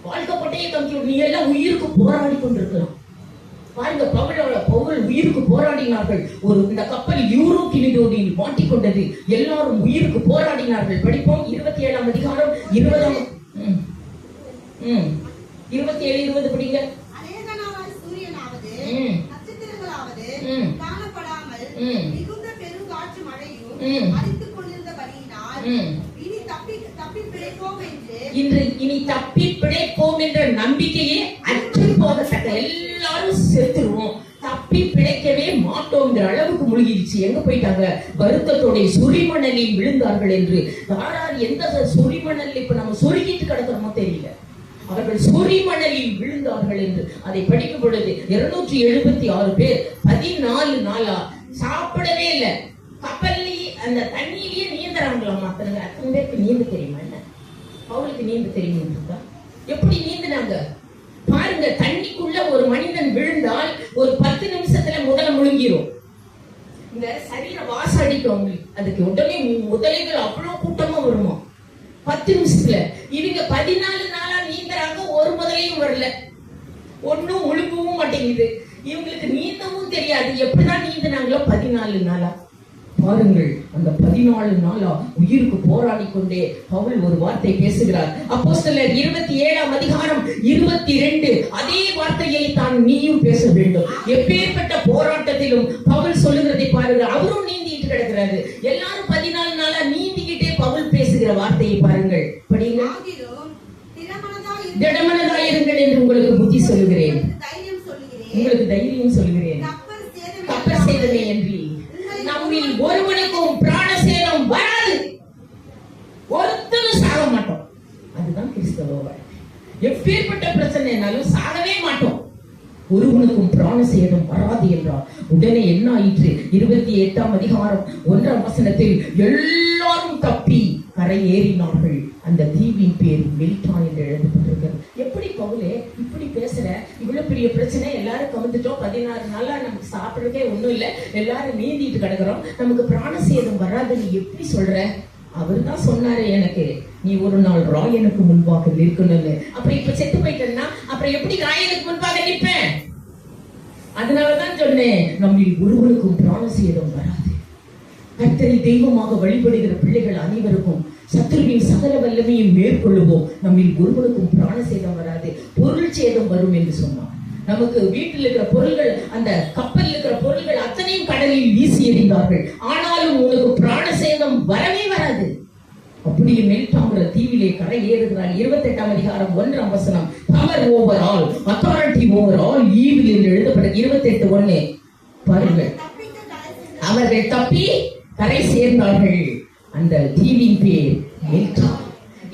வாழ்க்கை போட்டையே காமிச்சு விட்டு நீ எல்லாம் உயிருக்கு போராடி கொண்டிருக்கலாம். பாருங்க, பவுல் உயிருக்கு போராடினார்கள். இந்த கப்பல் யூரோக்கினிடோனில் மாட்டிக்கொண்டது. எல்லாரும் உயிருக்கு போராடினார்கள். படிப்போம் 27ஆம் அதிகாரம் 20ஆம் 27 20 படிங்க. அநேகனாவது சூரியனாவது நட்சத்திரங்களாவது காணப்படாமல் மிகுந்த பெருங்காற்று மழையும் அடித்துக் கொண்டிருந்தபடியினால் இனி தப்பி பிழைப்போம் என்ற நம்பிக்கையே அற்று போகத்தக்க, எல்லாரும் செத்துருவோம், தப்பி பிழைக்கவே மாட்டோங்கிற அளவுக்கு முழுகிடுச்சு. எங்க போயிட்டாங்க? வருத்தத்தோட சுரிமணலில் விழுந்தார்கள் என்று. யாரார் எந்த சுரிமணல் இப்ப நம்ம சொருகிட்டு கிடக்கிறோமோ தெரியல. அவர்கள் சுரிமணலில் விழுந்தார்கள் என்று அதை படிக்கும் பொழுது 276 பேர் 14 நாளா சாப்பிடவே இல்லை. கப்பல்லையே அந்த தண்ணியிலேயே நீந்துறாங்களாம். அத்தனை பேருக்கு நீந்த தெரியுமா? என்ன அவளுக்கு நீந்த தெரியுமா? எப்படி நீந்தினாங்க பாருங்க. தண்ணிக்குள்ள ஒரு மனிதன் விழுந்தால் ஒரு 10 நிமிஷத்துல முதல்ல முழுங்கிரும். இந்த சரீர வாசம் அடிக்கும். அதுக்கு உடனே முதலைகள் அவ்வளவு கூட்டமா வருமா 10 நிமிஷத்துல. இவங்க 14 நாளா நீந்துறாங்க, ஒரு முதலையும் வரல, ஒன்னும் முழுங்கவும் மாட்டேங்குது. இவங்களுக்கு நீந்தவும் தெரியாது. எப்படிதான் நீந்தினாங்களோ 14 நாளா. பாருங்கள், அந்த 14 நாளா உயிருக்கு போராடி கொண்டே பவுல் ஒரு வார்த்தை பேசுகிறார். அப்போஸ்தலர் 27ஆம் அதிகாரம் 22 அதே வார்த்தையை தான் நீயும் பேச வேண்டும். எப்பேற்பட்ட போராட்டத்திலும் பவுல் சொல்லுகிறதை பாருங்க. அவரும் நீந்திட்டு கிடக்கிறாரு. எல்லாரும் 14 நாளா நீந்திக்கிட்டே பவுல் பேசுகிற வார்த்தையை பாருங்கள். படிங்க. திடமனதாயிருங்கள் என்று உங்களுக்கு புத்தி சொல்லுகிறேன், உங்களுக்கு தைரியம் சொல்லுகிறேன். கப்பல் சேதமே என்று நம்மில் ஒருவனுக்கும் பிராண சேதம் வராது. ஒருத்தரும் சாக மாட்டோம். அதுதான் கிறிஸ்தவ வாழ்க்கை. எப்பேற்பட்ட பிரச்சனைனாலும் சாகவே மாட்டோம். ஒருவனுக்கும் பிராண சேதம் வராது என்றார். உடனே என்ன ஆயிற்று? 28ஆம் அதிகாரம் 1ஆம் வசனத்தில் எல்லாரும் தப்பி கரை ஏறினார்கள். அந்த தீவின் பேர் மெல்டா என்று எழுதப்பட்டிருக்கிறது. எப்படி பவுலே இப்படி பேசுற? இவ்வளவு பெரிய பிரச்சனை, எல்லாரும் கவுந்துட்டோம், 16 நாளா நமக்கு சாப்பிடறதே ஒண்ணும் இல்ல, எல்லாரும் நீந்திட்டு கிடக்குறோம், நமக்கு பிராண சேதம் வராது, நீ எப்படி சொல்ற? அவர் தான் சொன்னாரு எனக்கு, நீ ஒரு நாள் ராயனுக்கு முன்பாக நிற்கணும்னு. அப்புறம் இப்ப செத்து போயிட்டேன்னா அப்புறம் எப்படி ராயனுக்கு முன்பாக நிற்பேன்? அதனாலதான் சொன்னேன், நம்மில் ஒருவனுக்கும் பிராண சேதம் வராது. கர்த்தரை தெய்வமாக வழிபடுகிற பிள்ளைகள் அனைவருக்கும் சத்துருவின் சகல வல்லமையும் மேற்கொள்ளுவோம். நம்மில் ஒருவனுக்கும் பிராண சேதம் வராது, பொருள் சேதம் வரும் என்று சொன்னார். நமக்கு வீட்டில் இருக்கிற பொருள்கள், அந்த கப்பல் இருக்கிற பொருள்கள் அத்தனையும் கடலில் வீசி எறிந்தார்கள். ஆனாலும் உனக்கு பிராண சேதம் வரவே வராது. அப்படியே மெல்டாங்கிற தீவிலே கரை ஏறுகிறார். 28ஆம் அதிகாரம் 1ஆம் வசனம். Power over all, authority over all evil என்று எழுதப்பட்ட 28:1 பாருங்கள். அவர்கள் தப்பி கரை சேர்ந்தார்கள். அந்த தீவின் பேர் மெல்டா.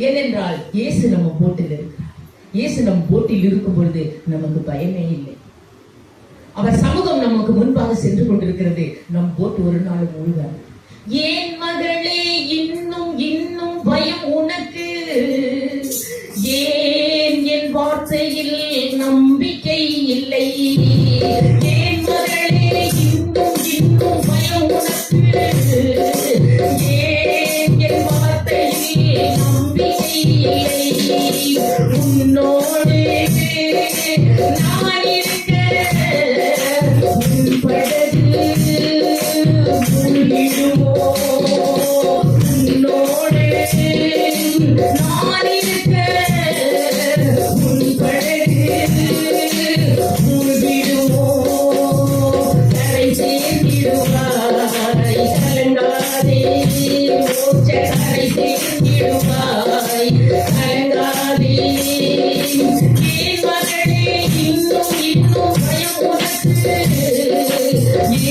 ஏனென்றால் இயேசு நம்ம போட்டில் இருக்கிறார். இயேசு நம் போட்டில் இருக்கும் பொழுது நமக்கு பயமே இல்லை. அவர் சமூகம் நமக்கு முன்பாக சென்று கொண்டிருக்கிறது. நம் போட்டு ஒரு நாள் முழுகாது. ஏன் மகளே இன்னும் இன்னும் பயம் உனக்கு? ஏன் என் வார்த்தையில் நம்பிக்கை இல்லை? ஏன் மகளே இன்னும் இன்னும் பயம் உனக்கு? ஏன் என் வார்த்தையில் நம்பிக்கை இல்லை? உன்னோடு நான் இருக்க உன் படகு முன்னிடுமோ? உன்னோடு நான் இருக்க உன் படகு முன்னிடுமோ? கரை சேர்ந்திடுவாய், கலங்காதே, மோட்ச கரை சேர்ந்திடுவாய், கலங்காதே. ஏன் மகளே இன்னும் இன்னும் பயம் உனக்கு?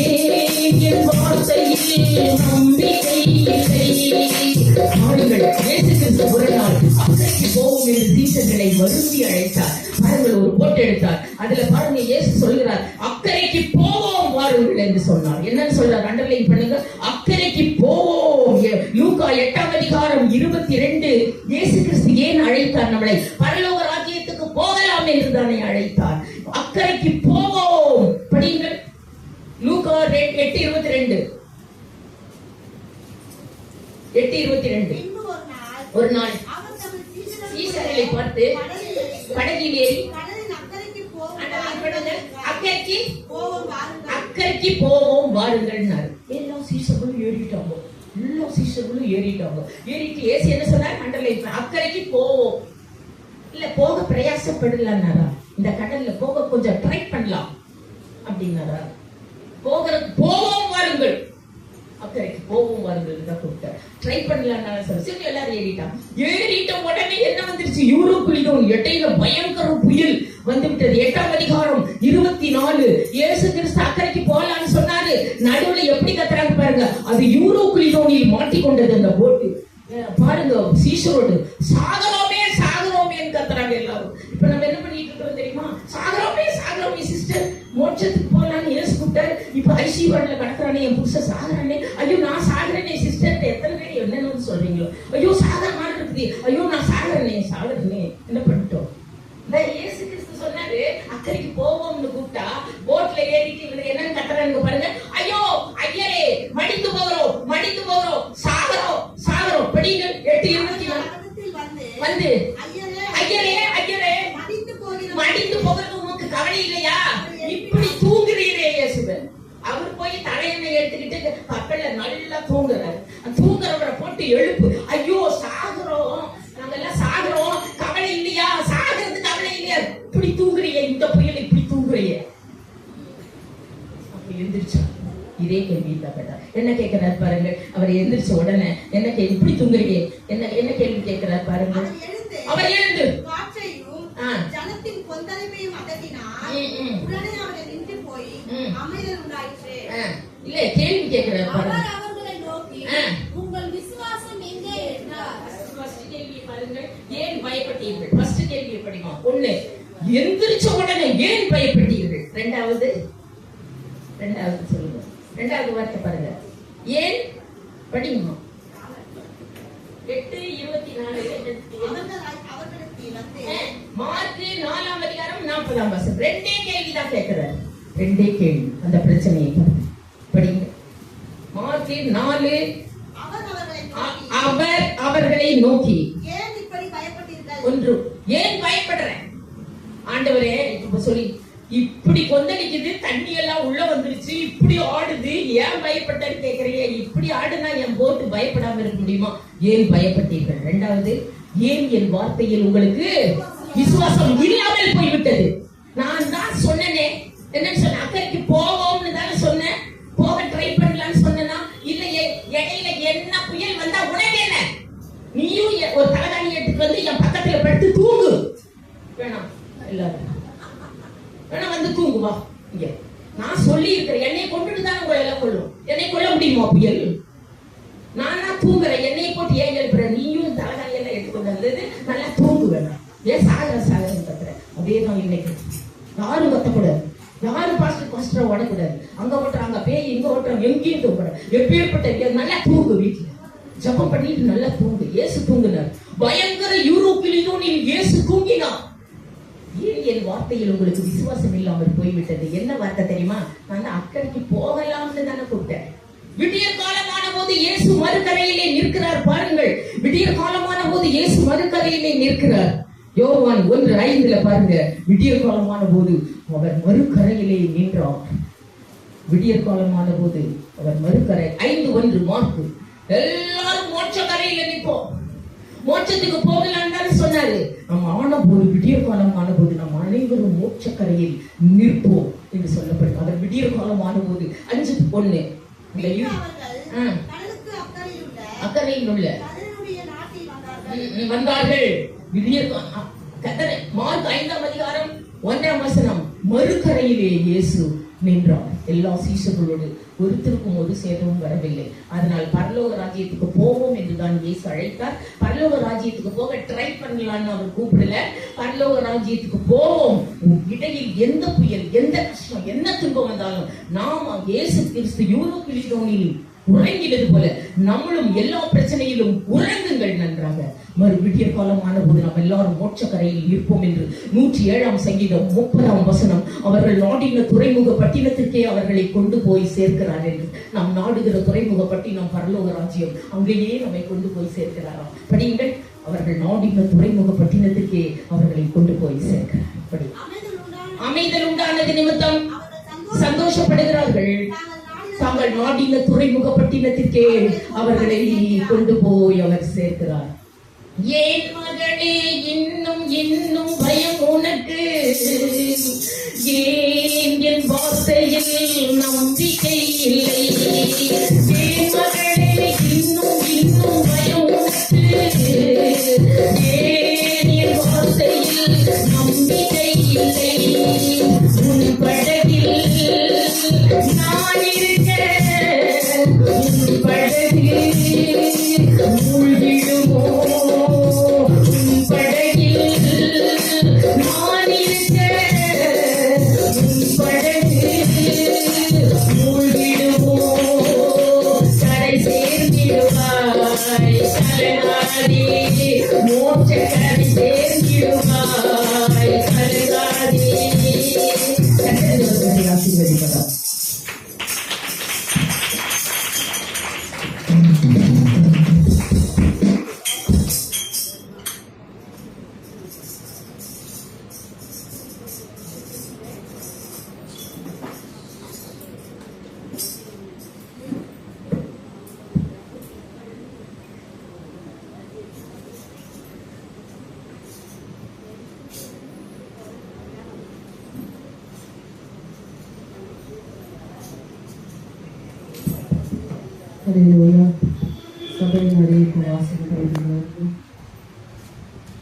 ஏன் என் வார்த்தையில் நம்பிக்கை இல்லை? ஆளுங்கள் இயேசு கிறிஸ்து ஒரு நாள் அக்கறைக்கு போவோம் என்று சீஷர்களை வருந்தி அழைத்தார். பாருங்கள், ஒரு போட்டு எடுத்தார். அதுல பாருங்க, இயேசு சொல்கிறார், அக்கறைக்கு போவோம் வாருங்கள் என்று சொன்னார். என்னன்னு சொல்றார்? அண்டர்லைன் பண்ணுங்க, அக்கறைக்கு போவோம். லூக்கா 8ஆம் அதிகாரம் 22 இயேசு கிறிஸ்து ஏன் அழைத்தார்? நம்மளை பரலோக ராஜ்யத்துக்கு போகலாம் என்று தானே அழைத்தார். அக்கறைக்கு போவோம். படியுங்கள், லூக்கா 8:22. 8:22. ஒரு நாள் சீஷர்களை பார்த்து படகில் ஏறி அக்கறைக்கு அக்கறைக்கு போவோம் வாருங்கள். அக்கறைக்கு போவோம் வாருங்கள்னாரு. எல்லா சீசர்களும் ஏறிட்டாங்க. எல்லா சீசர்களும் ஏறிட்டாங்க. ஏறிட்டு ஏசு என்ன சொன்னார்? மண்டல அக்கறைக்கு போவோம். இல்ல போக பிரயாசப்படலான்னாரா? இந்த கடல்ல போக கொஞ்சம் ட்ரை பண்ணலாம் அப்படின்னாரா? போவோம் வாருங்கள், அக்கறைக்கு போவோம் வாருங்கள் தான் கூப்பிட்டார். ட்ரை பண்ணலாம்னால சரி எல்லாரும் ஏறிட்டாங்க. ஏறிட்ட உடனே என்ன வந்துருச்சு? யூரோப்பிலும் இடையில பயங்கர புயல் வந்து விட்டது. 8ஆம் அதிகாரம் 24. இயேசு கிறிஸ்து அக்கறைக்கு போகலான்னு சொன்னாரு. நடுவுல எப்படி கத்துறாங்க பாருங்க. அது யூரோப்பிலோனில் மாட்டிக்கொண்டது அந்த போட்டு. பாருங்க, சீசரோடு சாகரோமே சாகரோமேன்னு கத்துறாங்க எல்லாரும். இப்ப நம்ம என்ன பண்ணிட்டு இருக்கோம் தெரியுமா? சாகரோமே சாகரோமே சிஸ்டர், மோட்சத்துக்கு போகலான்னு இயேசு கூப்பிட்டாரு. இப்ப ஐசியூல கடத்துறானே, என் புருஷன் சாகுறானே, ஐயோ நான் சாகுறேனே சிஸ்டர். எத்தனை பேர் என்னன்னு சொல்றீங்களோ? ஐயோ சாகர மாதிரி இருக்குது, ஐயோ நான் சாகுறேனே சாகுறேனே. என்ன பண்ணிட்டோம்? இயேசு கிறிஸ்து சொன்னாரு அக்கறைக்கு போவோம்னு கூப்பிட்டா போட்ல ஏறிட்டு இவனுக்கு என்னன்னு கத்துறாங்க பாருங்க. ஐயோ ஐயரே மடிந்து போகிறோம் மடிந்து போகிறோம், சாகரோம் சாகரோம். படிங்க 8:24 வந்து ஐயரே ஐயரே மடிந்து போகிறது உனக்கு கவலை இல்லையா? இப்படி தூங்குறீரே இயேசுவே. அவர் போய் தலையணை எடுத்துக்கிட்டு கப்பல்ல நல்லா தூங்குறாரு. தூங்குறவரை போட்டு எழுப்பு. ஐயோ சாகுறோம், நாங்கெல்லாம் சாகுறோம், கவலை இல்லையா? சாகுறது கவலை இல்லையா? இப்படி தூங்குறீங்க, இந்த புயல் இப்படி தூங்குறீங்க. அப்ப எந்திரிச்சா இதே கேள்வி தான் கேட்டார். என்ன கேட்கிறார் பாருங்க. அவர் எந்திரிச்ச உடனே என்ன இப்படி தூங்குறீங்க என்ன கேள்வி கேட்கிறார் பாருங்க. அவர் எழுந்து காற்றையும் ஜலத்தின் கொந்தளிப்பையும் அதட்டினார். உடனே அவர்கள் நின்று போய் அமைதல் உண்டாயிற்று. இல்ல கேள்வி கேட்கிறார் பாருங்க. அவர் அவர்களை நோக்கி உங்கள் விசுவாசம் எங்கே என்றார். ஃபர்ஸ்ட் கேள்வி பாருங்க. ஏன் பயப்பட்டீர்கள்? ஃபர்ஸ்ட் கேள்வி படிமா. 1 எந்திரிச்ச உடனே ஏன் பயப்பட்டீர்கள்? இரண்டாவது சொல்லுங்க. இரண்டாவது வார்த்தை பாருங்க. ஏன் படிமா. 8:24 மார்க் 4ஆம் அதிகாரம் 40ஆம் வசனம். ரெண்டே கேள்விதான் கேட்கிறார். ரெண்டே கேள்வி. அந்த பிரச்சனையை படிங்க. மார்க் 4. அவர் அவர்களை நோக்கி ஏன் இப்படி பயப்பட்டீர்கள்? 1 ஏன் பயப்படுறேன் ஆண்டவரே? இப்ப சொல்லி இப்படி கொந்தளிக்குது, தண்ணி எல்லாம் உள்ள வந்துருச்சு, இப்படி ஆடுது, ஏன் பயப்பட்டேன்னு கேக்குறீங்க? இப்படி ஆடுனா என் போட்டு பயப்படாம இருக்க முடியுமா? ஏன் பயப்பட்டீர்கள்? இரண்டாவது, ஏன் என் வார்த்தையில் உங்களுக்கு விசுவாசம் இல்லாமல் போய்விட்டது? நான் தான் சொன்னேனே, என்னன்னு சொன்ன? அக்கறைக்கு போவோம்னு தானே சொன்னேன். போக ட்ரை பண்ணலாம்னு சொன்னா இல்லையே. இடையில என்ன புயல் வந்தா உனக்கு என்ன? நீயும் ஒரு தலைகாணி எடுத்துட்டு வந்து என் பக்கத்துல படுத்து தூங்கு. வேணாம், எல்லாரும் வேணா வந்து தூங்குவா. இங்க நான் சொல்லி இருக்கிறேன், என்னை கொண்டுட்டு தான் உங்களை எல்லாம் கொள்ளும். என்னை கொள்ள முடியுமா புயல்? நானா தூங்குறேன், என்னை போட்டு ஏன் எழுப்புற? நீயும் தலைகாணி எல்லாம் எடுத்துக்கொண்டு வந்தது நல்லா தூங்கு. வேணாம், ஏன் சாகரன்னு கத்துற? அதே தான் இன்னைக்கு. யாரும் கத்தக்கூடாது, யாரும் பாஸ்டர் ஓடக்கூடாது. அங்க ஓட்டுறாங்க பேய், இங்க ஓட்டுறாங்க, எங்கேயும் தூங்குறாங்க. எப்பேற்பட்ட நல்லா தூங்கு. வீட்டுல ஜபம் பண்ணிட்டு நல்லா தூங்கு. இயேசு தூங்குனார். பயங்கர யூரோப்பிலும் இயேசு தூங்கினார். ஏன் என் வார்த்தையில் உங்களுக்கு விசுவாசம் இல்லாமல் போய்விட்டது? என்ன வார்த்தை தெரியுமா? நான் அக்கறைக்கு போகலாம்னு தானே கூப்பிட்டேன். விடியற் காலமான போது இயேசு மறுக்கரையிலே நிற்கிறார். பாருங்கள், விடியற் காலமான போது இயேசு மறுக்கரையிலே நிற்கிறார். யோவான் 1:5 பாருங்க. விடியற் காலமான போது அவர் மறுக்கரையிலே நின்றார். விடியற் காலமான போது அவர் மறுக்கரை. 5:1 மார்க். எல்லாரும் மோட்ச கரையில நிற்போம். மோட்சத்துக்கு போகலான்னு தானே சொன்னாரு. நம்ம ஆன போது, விடியற் காலம் ஆன போது நம் அனைவரும் மோட்சக்கரையில் நிற்போம் என்று சொல்லப்படும். அவர் விடியற் காலம் ஆன போது 5:1 அக்கறையில் உள்ள வந்தார்கள். விடியற் மார்க் 5ஆம் அதிகாரம் 1ஆம் வசனம். மறுக்கரையிலே இயேசு நின்றார் எல்லா சீஷர்களோடு. ஒருத்தருக்கும் ஒரு சேதமும் வரவில்லை. அதனால் பரலோக ராஜ்யத்துக்கு போவோம் என்றுதான் இயேசு அழைத்தார். பரலோக ராஜ்யத்துக்கு போக ட்ரை பண்ணலான்னு அவர் கூப்பிடல. பரலோக ராஜ்யத்துக்கு போவோம். இடையில் எந்த புயல், எந்த கஷ்டம், என்ன துன்பம் வந்தாலும் நாம இயேசு கிறிஸ்து யூரோப்பில் உறங்கினது போல நம்மளும் எல்லா பிரச்சனையிலும் உறங்குங்கள் நன்றாக. விடியற் காலமான போது நாம் எல்லாரும் மோட்சக்கரையில் இருப்போம் என்று 107ஆம் சங்கீதம் 30ஆம் வசனம். அவர்கள் நாடின துறைமுக பட்டினத்திற்கே அவர்களை கொண்டு போய் சேர்க்கிறார் என்று. நாம் நாடுகிற துறைமுக பட்டினம் பரலோக ராஜ்யம், அங்கேயே நம்மை கொண்டு போய் சேர்க்கிறாராம். படியுங்கள். அவர்கள் நாடின துறைமுக பட்டினத்திற்கே அவர்களை கொண்டு போய் சேர்க்கிறார். படி. அமைதல் உண்டானது நிமித்தம் அவர்கள் சந்தோஷப்படுகிறார்கள். தாங்கள் நாடின துறைமுகப்பட்டினத்திற்கே அவர்களை கொண்டு போய் அவர் சேர்க்கிறார். ஏன் மகளே இன்னும் இன்னும் பயம் உனக்கு, ஏன் என் வார்த்தையில் நம்பிக்கை இல்லை, ஏன் மகளே இன்னும் இன்னும் பயம் உனக்கு, ஏன் என் வார்த்தையில் நம்பிக்கை இல்லை, உன் படகில் நான் இருக்க, உன் படகில் மூழ்கிடுமோ, உன் படகில் நான் இருக்க, உன் படகில் மூழ்கிடுமோ, கரை சேர்ந்திடுவாய் கலங்காதே, மோட்ச கரை சேர்ந்திடுவாய் கலங்காதே. கர்த்தர் ஆசீர்வதிப்பார். Hallelujah. Sabay na rin po, asin kayo